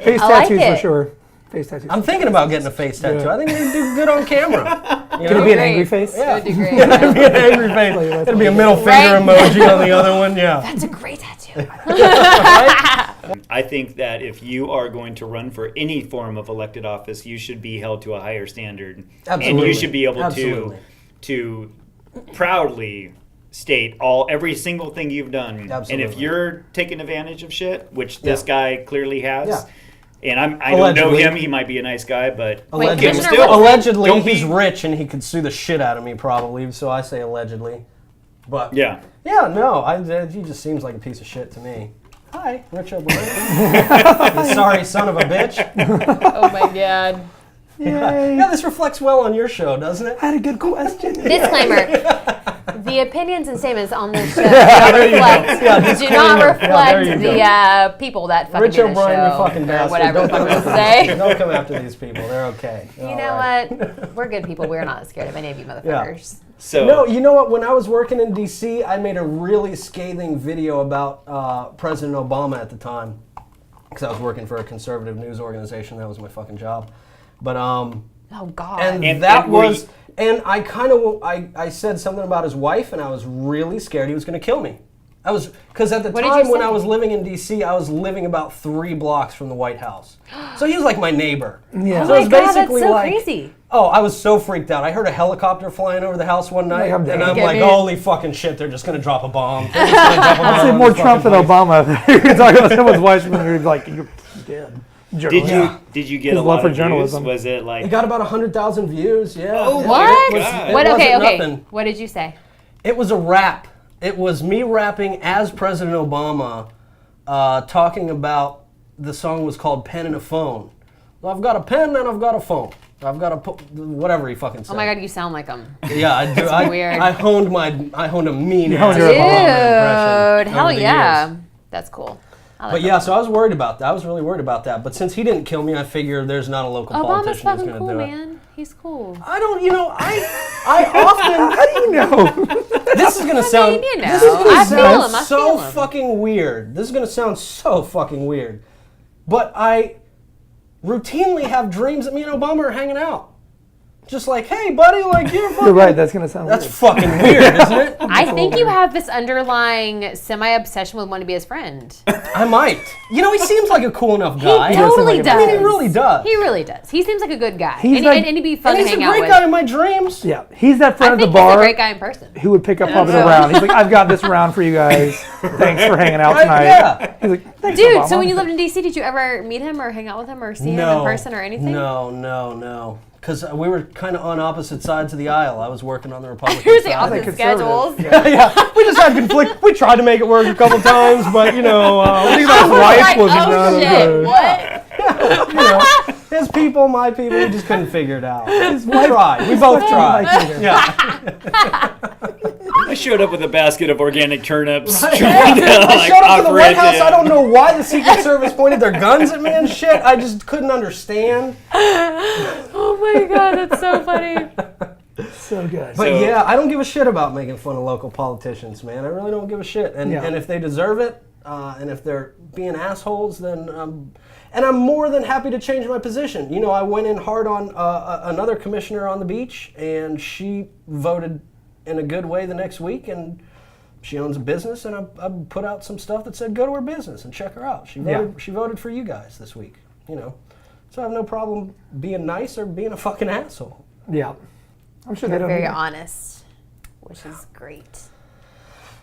Face tattoos for sure. Face tattoos. I'm thinking about getting a face tattoo. I think it'd do good on camera. Could it be an angry face? Yeah. It would do great. It'd be an angry face. It'd be a middle finger emoji on the other one. Yeah. That's a great tattoo. I think that if you are going to run for any form of elected office, you should be held to a higher standard. Absolutely. And you should be able Absolutely. to proudly state every single thing you've done. Absolutely. And if you're taking advantage of shit, which this guy clearly has, Yeah. and I don't know Allegedly. him, he might be a nice guy, but Wait, him Commissioner still. Allegedly, Don't he's be- rich and he could sue the shit out of me probably, so I say allegedly. But Yeah. he just seems like a piece of shit to me. Hi, Rich O'Brien. You sorry son of a bitch. Oh my god. Yeah, this reflects well on your show, doesn't it? I had a good question. Disclaimer. The opinions and statements on this show do not reflect the people that fucking Rich do this O'Brien, show, you fucking or bastard. whatever Don't the fuck come I'm after supposed to say. Don't come after these people. They're okay. You know what? We're good people. We're not scared of any of you motherfuckers. So No, you know what? When I was working in D.C., I made a really scathing video about President Obama at the time, because I was working for a conservative news organization. That was my fucking job. But Oh god. and I said something about his wife, and I was really scared he was going to kill me. Because at the What did time you when say? I was living in D.C., I was living about 3 blocks from the White House. So he was like my neighbor. Yeah. Oh So my it was god, that's basically so like, crazy. oh, I was so freaked out. I heard a helicopter flying over the house one night, I'm dead. and I'm Get like, me. holy fucking shit, they're just going to drop a bomb. They're just gonna drop a bomb I'd say on more this Trump than fucking place. Obama. You're talking about someone's wife and you're like, you're dead. did you get His a love lot for of journalism. views? Was it like It got about 100,000 views, yeah. Oh, Yeah. What? God. What? It Okay, wasn't okay. nothing. What did you say? It was a rap. It was me rapping as President Obama, talking about, the song was called Pen and a Phone. Well, I've got a pen and I've got a phone. I've got a, whatever he fucking said. Oh my god, you sound like him. Yeah, I do. I, weird. I honed a mean ass honed your Obama impression Dude, hell over the yeah. years. That's cool. I like But yeah, so I was worried about that. I was really worried about that. But since he didn't kill me, I figure there's not a local Obama's politician who's fucking going to cool, do it. man. He's cool. I don't, I often. How do you know? This is gonna sound. mean, you This know. is gonna I feel sound him, I so feel him. fucking weird. This is gonna sound so fucking weird, but I routinely have dreams that me and Obama are hanging out. Just like, hey, buddy, like you're fucking. You're right. That's gonna sound That's weird. fucking weird, isn't it? I think you have this underlying semi-obsession with wanting to be his friend. I might. You know, he seems like a cool enough guy. He does seem totally like a- does. I mean, he really does. He really does. He seems like a good guy. He's And, like- and he'd be fun And to he's a hang out great with. guy in my dreams. Yeah, he's that I friend think at the he's a bar great guy in person. who would pick up Papa the round. He's like, I've got this round for you guys. Thanks for hanging out Right? tonight. Yeah. He's like, thanks, Dude, Obama. so when you lived in D.C., did you ever meet him or hang out with him or see him in person or anything? No. Because we were kind of on opposite sides of the aisle. I was working on the Republican Here's the side. opposite conservative. schedules. Yeah, we just had conflict. We tried to make it work a couple times, but we His I was wife like, was oh not shit, good. what? his people, my people, we just couldn't figure it out. His We wife- tried. We his both wife tried. didn't like either. Yeah. I showed up with a basket of organic turnips Right. trying to I like showed up to the operate White House. the- I don't know why the Secret Service pointed their guns at me and shit. I just couldn't understand. Oh my god, that's so funny. So good. But So- yeah, I don't give a shit about making fun of local politicians, man. I really don't give a shit. And Yeah. and if they deserve it, and if they're being assholes, then and I'm more than happy to change my position. You know, I went in hard on another commissioner on the beach, and she voted in a good way the next week, and she owns a business, and I put out some stuff that said go to her business and check her out. She voted for you guys this week, you know. So I have no problem being nice or being a fucking asshole. Yeah. I'm sure they You're don't very either. honest, which is great.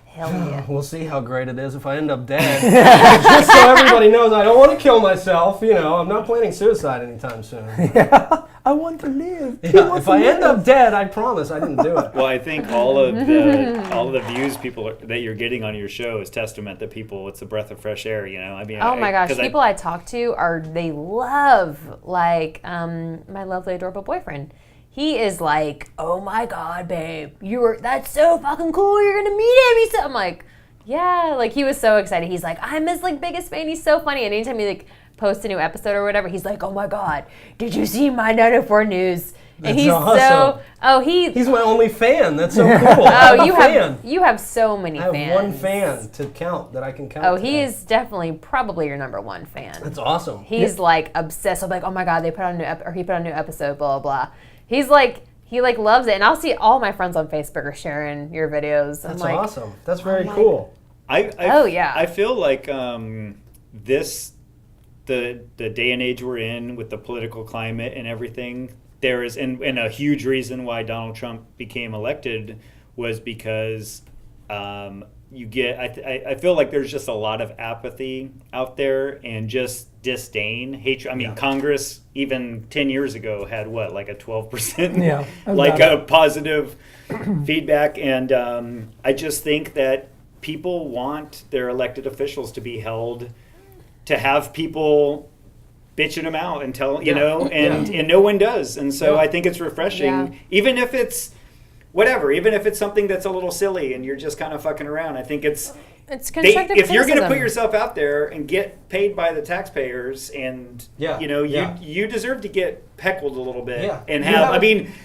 Hell yeah. We'll see how great it is if I end up dead. Just so everybody knows, I don't want to kill myself. You know, I'm not planning suicide anytime soon. I want to live. He Yeah, wants if to I live. end up dead, I promise I didn't do it. Well, I think all of the views that you're getting on your show is testament that people. It's a breath of fresh air, you know. I mean, Oh my gosh, 'cause people I talk to they love, like, my lovely, adorable boyfriend. He is like, oh my god, babe, that's so fucking cool, you're gonna meet him. I'm like, yeah, like he was so excited. He's like, I'm his like biggest fan, he's so funny. And anytime he like posts a new episode or whatever, he's like, oh my god, did you see my 904 News And he's awesome. He's my only fan. That's so cool. You have so many fans. I have one fan to count that I can count. Oh, he is definitely probably your number one fan. That's awesome. He's like obsessed. I'm like, oh my god, they put on he put on a new episode, blah blah blah. He's like, he like loves it, and I'll see all my friends on Facebook are sharing your videos. That's like, awesome. That's very cool. I feel like the day and age we're in with the political climate and everything, there is and a huge reason why Donald Trump became elected was because I feel like there's just a lot of apathy out there and just disdain, hatred. I mean, Congress even 10 years ago had like a 12% like a positive feedback, and I just think that people want their elected officials to be held, to have people bitching them out and tell and no one does, and so I think it's refreshing, even if it's whatever, even if it's something that's a little silly and you're just kind of fucking around. I think it's constructive if you're going to criticism. put yourself out there and get paid by the taxpayers, and you deserve to get heckled a little bit and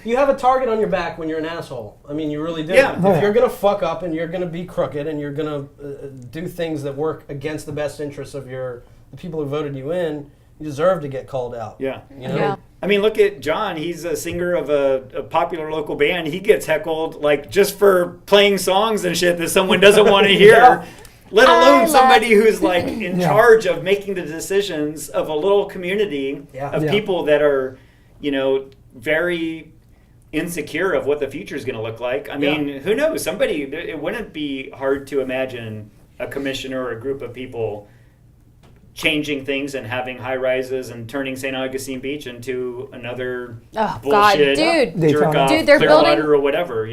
you have a target on your back when you're an asshole. I mean, you really do. If you're going to fuck up and you're going to be crooked and you're going to do things that work against the best interests of the people who voted you in, you deserve to get called out. I mean, look at John. He's a singer of a popular local band. He gets heckled like just for playing songs and shit that someone doesn't want to hear. Let alone somebody who's like in charge of making the decisions of a little community of people that are, very insecure of what the future is going to look like. I mean, who knows? It wouldn't be hard to imagine a commissioner or a group of people changing things and having high rises and turning St. Augustine Beach into another bullshit jerk off, they're Clearwater building or whatever,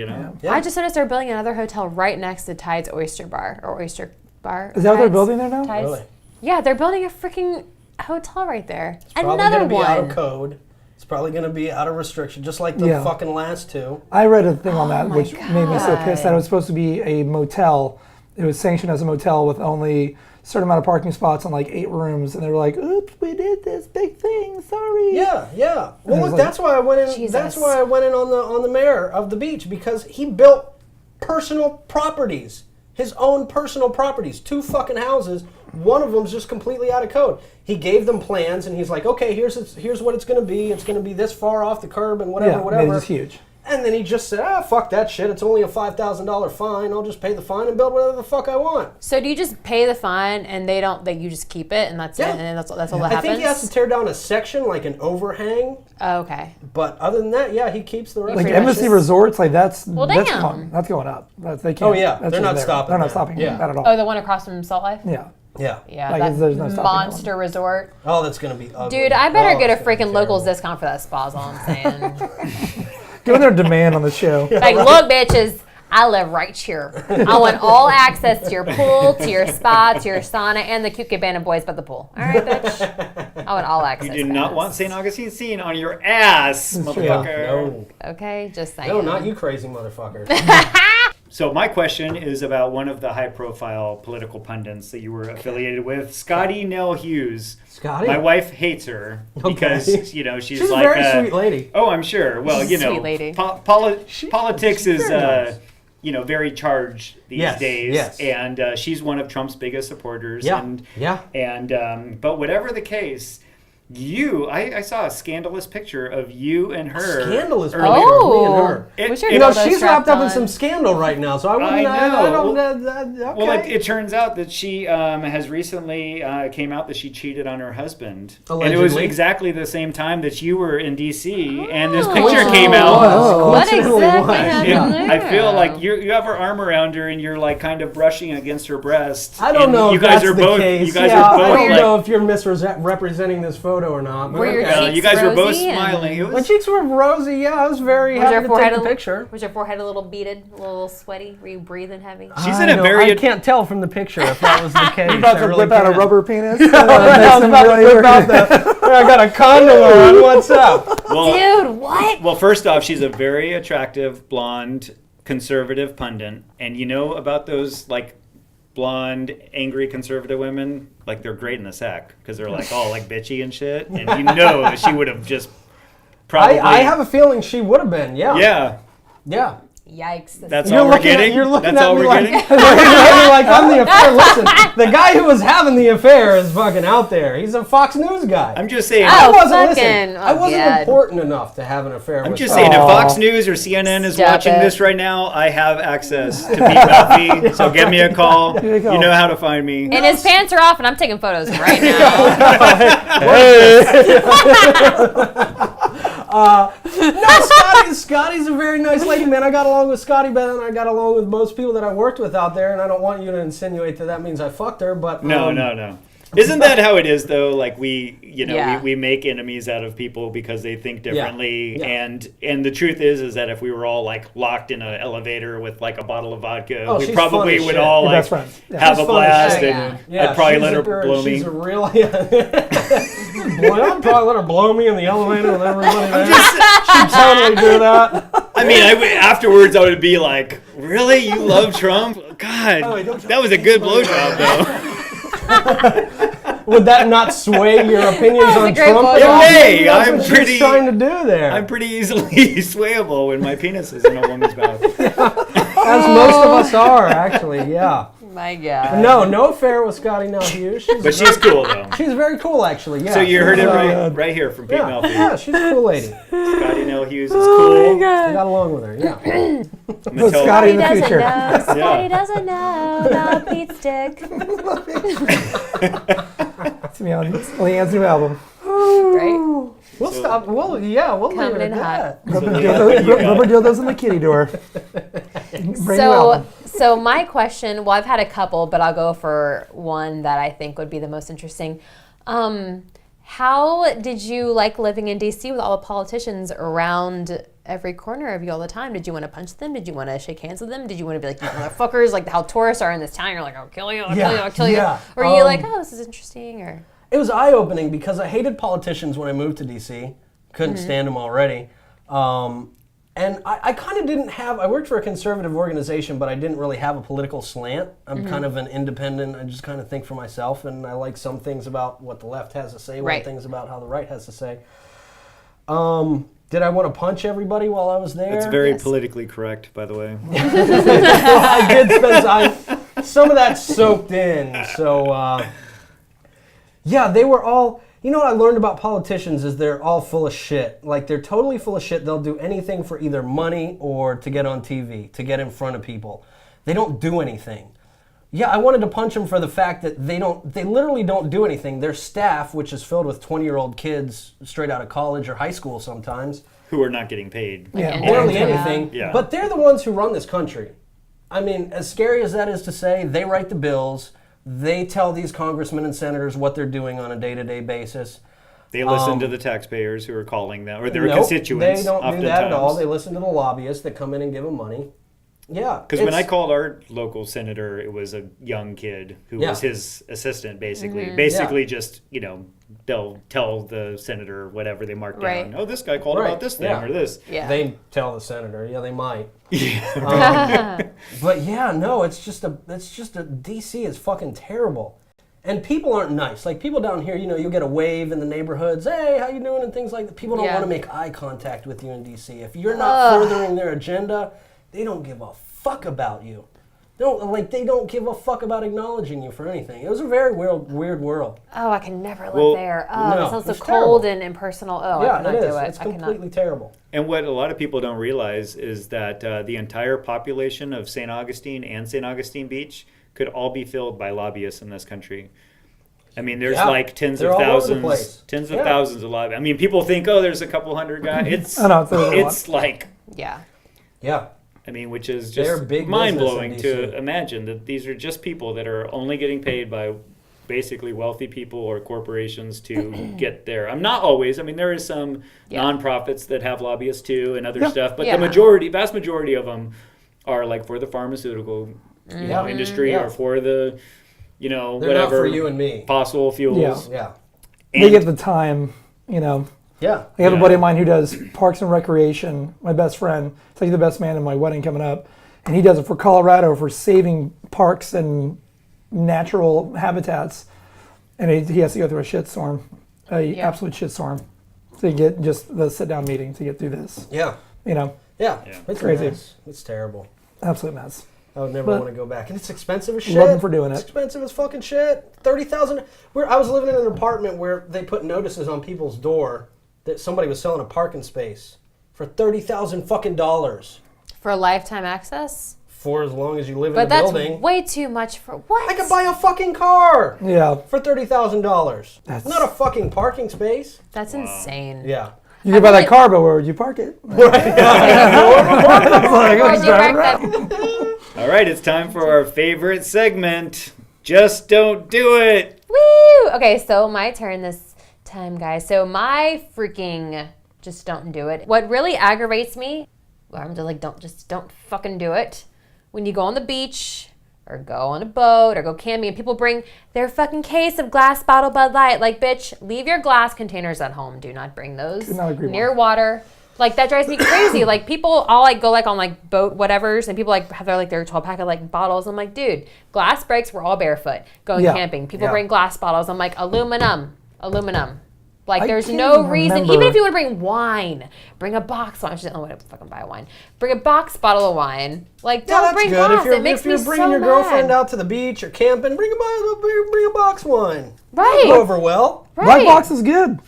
I just noticed they're building another hotel right next to Tide's Oyster Bar or Oyster Bar. Is that what they're building there now? Tide's. Really? Yeah, they're building a freaking hotel right there. It's probably going to be out of code. It's probably going to be out of restriction, just like the fucking last two. I read a thing on that, which made me so pissed that it was supposed to be a motel. It was sanctioned as a motel with only a certain amount of parking spots and like 8 rooms, and they were like, "Oops, we did this big thing. Sorry." Yeah. Well, look, that's why I went in. Jesus. That's why I went in on the mayor of the beach, because he built personal properties, his own personal properties, 2 fucking houses. One of them's just completely out of code. He gave them plans, and he's like, "Okay, here's what it's going to be. It's going to be this far off the curb and whatever." It's huge. And then he just said, fuck that shit. It's only a $5,000 fine. I'll just pay the fine and build whatever the fuck I want. So do you just pay the fine and you just keep it and that's it? And that's all that happens? I think he has to tear down a section, like an overhang. Oh, okay. But other than that, he keeps the rest. Like Embassy Resorts, like that's damn. That's going up. They can't. Oh yeah, that's they're not there. stopping. They're not stopping that at all. Oh, the one across from Salt Life? Yeah. Yeah, Like, that there's no stopping monster resort. Oh, that's gonna be ugly. Dude, I better get a freaking locals discount for that spa, is all I'm saying. Go in there and demand on the show. Like, look, bitches, I live right here. I want all access to your pool, to your spa, to your sauna, and the cute cabana boys by the pool. All right, bitch? I want all access. You do not want St. Augustine scene on your ass, motherfucker. No. Okay, just saying. No, not you crazy motherfucker. So my question is about one of the high-profile political pundits that you were affiliated with, Scotty Nell Hughes. Scotty? My wife hates her because she's She's like a very sweet lady. Oh, I'm sure. Well, She's a sweet lady. Politics is very nice. very charged these days. Yes. And she's one of Trump's biggest supporters. Yeah. But whatever the case, I saw a scandalous picture of you and her. Scandalous picture earlier. of me and her. What's your dildo She's strapped wrapped up in on? some scandal right now, so I don't. Okay. Well, it turns out that she has recently came out that she cheated on her husband. Allegedly. And it was exactly the same time that you were in D.C. and this picture came out. What Coincidentally exactly was. happened there? I feel like you have her arm around her and you're like kind of brushing against her breast. I don't and know you if guys that's are the both. case. You guys yeah, are both. I don't like, know if you're misrepresenting this photo or not. Were your you cheeks guys were both rosy and- smiling. It My was, cheeks were rosy. Yeah, I was very Was happy your to forehead take the a picture. Was your forehead a little beaded, a little sweaty? Were you breathing heavy? she's in a very. I can't tell from the picture if that was the case. You're about to whip out a rubber penis. I was about to whip out I got a condom on. What's up? Well, Dude, what? Well, first off, she's a very attractive, blonde, conservative pundit. And you know about those, like, blonde, angry conservative women? Like, they're great in the sack because they're, like, all, like, bitchy and shit. And you know that she would have just probably. I have a feeling she would have been. Yeah. Yeah. Yeah. Yikes. That's all we're getting? You're looking That's at all me we're like, getting? you're looking at me like I'm the affair. Listen, the guy who was having the affair is fucking out there. He's a Fox News guy. I'm just saying. Oh, I wasn't God. important enough to have an affair I'm with just her. saying, if Fox News or CNN is Stop watching it. this right now, I have access to Pete Melfi, so give me a call. Here you go. You know how to find me. And his pants are off, and I'm taking photos of him right now. No, Scotty's a very nice lady, man. I got along with Scotty better than I got along with most people that I worked with out there, and I don't want you to insinuate that means I fucked her, but... No. Isn't that how it is, though? Like, we Yeah. make enemies out of people because they think differently. Yeah. And the truth is that if we were all, like, locked in an elevator with, like, a bottle of vodka, Oh, we she's probably fun as would shit. all, Your like, best friends. Yeah. have She's a fun as blast. shit. And Yeah, I'd probably she's let her a girl, blow me. She's a real... I'd probably let her blow me in the elevator with everybody there. She'd totally do that. I mean, afterwards I would be like, really? You love Trump? God, that was a good blowjob, though. Would that not sway your opinions That was on a great Trump? blowjob. at all? It may. That's I'm what she's pretty- trying to do there. I'm pretty easily swayable when my penis is in a woman's mouth. As most of us are, actually, yeah. My God. No affair with Scotty Nell Hughes. But she's cool, though. She's very cool, actually, yeah. So you heard it She's, right here from Pete Yeah, Melfi. yeah, she's a cool lady. Scotty Nell Hughes is cool. I got along with her, yeah. With Scotty in the future. know. Scotty doesn't know about Pete's dick. It's me on Leanne's new album. Right? We'll stop. We'll leave it Coming in at that. Rubber dildos in the kitty door. Brand new album. So my question, well, I've had a couple, but I'll go for one that I think would be the most interesting. How did you like living in D.C. with all the politicians around every corner of you all the time? Did you want to punch them? Did you want to shake hands with them? Did you want to be like, you motherfuckers, like how tourists are in this town? You're like, I'll kill you, I'll kill you, I'll kill you. Yeah. Or are you like, oh, this is interesting? Or It was eye-opening because I hated politicians when I moved to D.C. Couldn't stand them already. And I kind of didn't have, I worked for a conservative organization, but I didn't really have a political slant. I'm kind of an independent, I just kind of think for myself, and I like some things about what the left has to say, Right. other things about how the right has to say. Did I want to punch everybody while I was there? It's very Yes. politically correct, by the way. I did spend time, some of that soaked in, so yeah, they were all, you know what I learned about politicians is they're all full of shit. Like, they're totally full of shit. They'll do anything for either money or to get on TV, to get in front of people. They don't do anything. Yeah, I wanted to punch them for the fact that they literally don't do anything. Their staff, which is filled with 20-year-old kids straight out of college or high school sometimes, Who are not getting paid. Yeah. barely Yeah. anything, Yeah. but they're the ones who run this country. I mean, as scary as that is to say, they write the bills. They tell these congressmen and senators what they're doing on a day-to-day basis. They listen to the taxpayers who are calling them, or their Nope, constituents. they don't do oftentimes. that at all. They listen to the lobbyists that come in and give them money. Yeah. Because when I called our local senator, it was a young kid who Yeah. was his assistant, basically. Mm-hmm. Basically, just, they'll tell the senator whatever they mark Right. down. Oh, this guy called Right, about this thing yeah. or this. yeah. They tell the senator, yeah, they might. Yeah. But yeah, no, it's just a DC is fucking terrible. And people aren't nice. Like, people down here, you'll get a wave in the neighborhoods, hey, how you doing, and things like that. People don't Yeah. want to make eye contact with you in DC. If you're not furthering their agenda, they don't give a fuck about you. They don't give a fuck about acknowledging you for anything. It was a very weird world. Oh, I can never live Well, there. Oh, no, that sounds so it's cold terrible. and impersonal. Oh, I Yeah, cannot it is. do it. It's I cannot. completely terrible. And what a lot of people don't realize is that the entire population of St. Augustine and St. Augustine Beach could all be filled by lobbyists in this country. I mean, there's Yeah, like tens they're of all over the thousands, place. tens of Yeah. thousands of lobbyists. I mean, people think, oh, there's a couple hundred guys. It's Oh, no, there's a lot. it's like, Yeah. Yeah. I mean, which is They're just big mind business blowing in to DC. imagine that these are just people that are only getting paid by basically wealthy people or corporations to get there. I'm not always. I mean, there is some Yeah. nonprofits that have lobbyists too and other Yeah. stuff, but Yeah. the vast majority of them are like for the pharmaceutical Yeah. industry Yeah. or for the, They're whatever not for you and me. fossil fuels. Yeah. They And- get the time, Yeah. I have a Yeah. buddy of mine who does parks and recreation, my best friend. It's like the best man in my wedding coming up. And he does it for Colorado for saving parks and natural habitats. And he has to go through a shitstorm, absolute shitstorm. to get just the sit-down meeting to get through this. Yeah. You know, Yeah. Yeah. It's Crazy. a mess. It's terrible. absolute mess. I would never But- want to go back. And it's expensive as shit. Love them for doing It's it. expensive as fucking shit. 30,000. I was living in an apartment where they put notices on people's door that somebody was selling a parking space for $30,000 fucking dollars For lifetime access? for as long as you live But in the that's building. way too much for what? I could buy a fucking car Yeah, for $30,000. That's- Not a fucking parking space. That's insane. Yeah. you could buy really- that car, but where would you park it? Where'd you park that? All right, it's time for our favorite segment. Just don't do it. Woo! Okay, so my turn this time, guys. So my freaking just don't do it. What really aggravates me, well, I'm just like, don't fucking do it. When you go on the beach or go on a boat or go camping and people bring their fucking case of glass bottle Bud Light, like, bitch, leave your glass containers at home. Do not bring those Could not agree more. near water. Like, that drives me crazy. Like, people all like go like on like boat whatevers, and people like have their 12-pack of like bottles. I'm like, dude, glass breaks. We're all barefoot going Yeah. camping. People Yeah. bring glass bottles. I'm like, aluminum. Like, I there's can't no reason. remember. Even if you would bring wine, bring a box. I don't want to fucking buy wine. Bring a box bottle of wine. Like, Yeah, don't that's bring good. glass. If It makes you're me bringing so your girlfriend mad. out to the beach or camping, bring a box wine. Right. Go over well. Right. White box is good.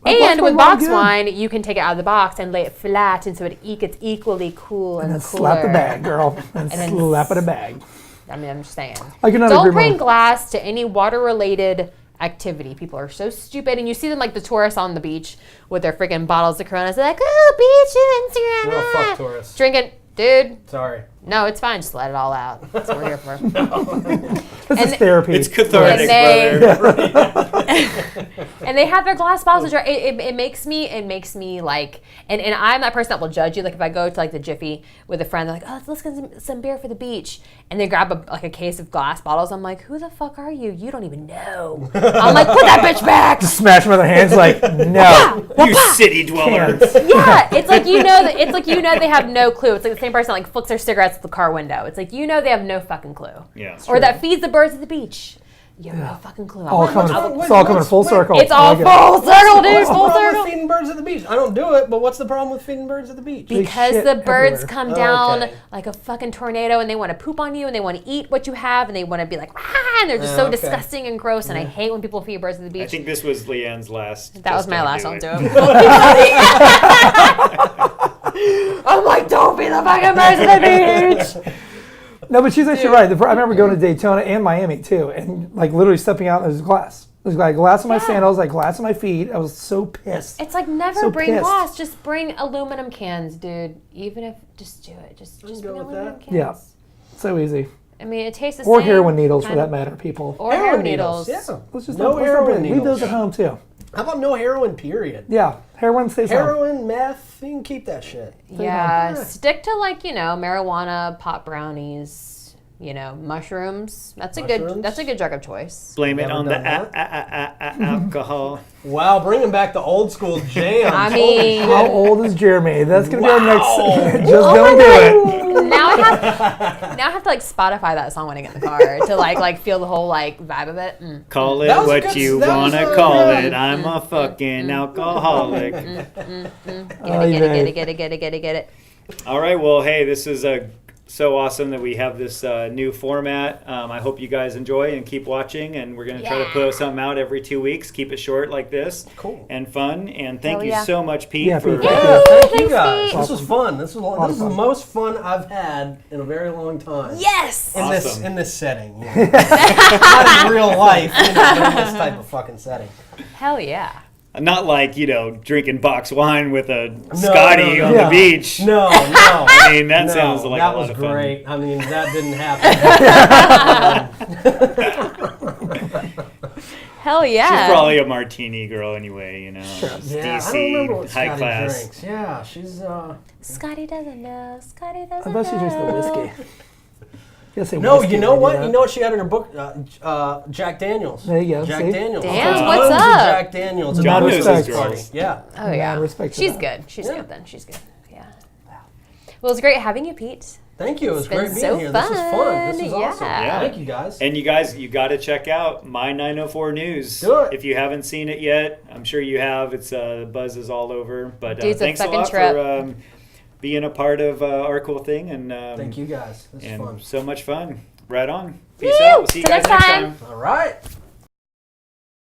White And with wine box good. wine, you can take it out of the box and lay it flat, and so it gets equally cool and And cooler. slap the bag, girl. And then slap it a bag. I mean, I'm just saying. I cannot Don't agree bring more. glass to any water-related activity. People are so stupid, and you see them like the tourists on the beach with their freaking bottles of Coronas. They're like, "Oh, beach Instagram." No, ah." fuck tourists. Drinking, dude. Sorry. No, it's fine. Just let it all out. That's what we're here for. This is And- therapy. It's cathartic, And brother. And they have their glass bottles. It makes me like, and I'm that person that will judge you. Like if I go to like the Jiffy with a friend, they're like, oh, let's get some beer for the beach, and they grab a case of glass bottles. I'm like, who the fuck are you? You don't even know. I'm like, put that bitch back. Smash them with their hands like, no. You city dweller. Yeah, it's like they have no clue. It's like the same person that like flicks their cigarettes at the car window. It's like they have no fucking clue. Yeah. Or that feeds the birds at the beach. You have no fucking clue. I'm All like, coming, it's all coming full circle. it's all I like it. full circle, dude. What's the Full problem circle. with feeding birds at the beach? I don't do it, but what's the problem with feeding birds at the beach? Because shit the birds everywhere. come down Okay. like a fucking tornado and they want to poop on you and they want to eat what you have and they want to be like, ah, and they're just so Okay. disgusting and gross. And I hate when people feed birds at the beach. I think this was Leanne's last. That was Just my don't last do one, it. too. I'm like, don't feed the fucking birds at the beach. No, but she's actually right. I remember going to Daytona and Miami too, and like literally stepping out, there's glass. There's like glass in my sandals, like glass in my feet. I was so pissed. It's like never So bring pissed. glass. Just bring aluminum cans, dude. Even if, just do it. Just go bring with aluminum that. cans. Yeah. So easy. I mean, it tastes the Or same. heroin needles for kind that of- matter, people. Or heroin needles. Yeah. Let's just No let's heroin leave needles. those at home too. How about no heroin, period? Yeah, heroin stays home. Heroin, meth, you can keep that shit. Yeah, Yeah. stick to like, marijuana, pot brownies, mushrooms. That's a good drug of choice. Blame it Never on the done that. alcohol. Wow, bringing back the old school jams. I mean, How old is Jeremy? That's gonna be our Wow. next. Just don't do it. now I have to like Spotify that song when I get in the car to like feel the whole like vibe of it. Call it That was a what good- you that was wanna a- call yeah. it. I'm a fucking alcoholic. Get it. All right. Well, hey, this is so awesome that we have this new format. I hope you guys enjoy and keep watching. And we're going to try to put something out every 2 weeks. Keep it short like this. Cool. And fun. And thank Hell you yeah. so much, Pete, Yeah, for Pete, Yeah, thank you Thanks, guys. Pete. This was fun. This is of the fun. most fun I've had in a very long time. Yes. In this Awesome. in this setting. Yeah. Not in real life, but in this type of fucking setting. Hell yeah. not like, drinking box wine with a Scotty on Yeah. the beach. No. I mean, that No, sounds like that a lot was of fun. great. I mean, that didn't happen. Hell yeah. She's probably a martini girl anyway, It's Yeah, DC, I don't remember what high Scotty class. drinks. Yeah, she's Scotty doesn't know. Scotty doesn't I know. bet she drinks the whiskey. Yes, No, you know what? You know what she had in her book? Jack Daniels. There you go, Jack see? Daniels. Damn, Tons what's of up? Jack Daniels. John knows his Christmas girls. party. Yeah. Oh yeah. respect to She's that. good. She's Yeah. good then. She's good. Yeah. Well, it was great having you, Pete. Thank you. It was been great being so here. This was fun. This was fun. awesome. Yeah. Thank you, guys. And you guys, you got to check out My 904 News. Do it. If you haven't seen it yet, I'm sure you have. It's buzzes all over. But Dude's a thanks a fucking lot trip. for being a part of our cool thing. And Thank you, guys. This is and fun. so much fun. Right on. Peace Woo! out. We'll see you Till guys next next time. time. All right.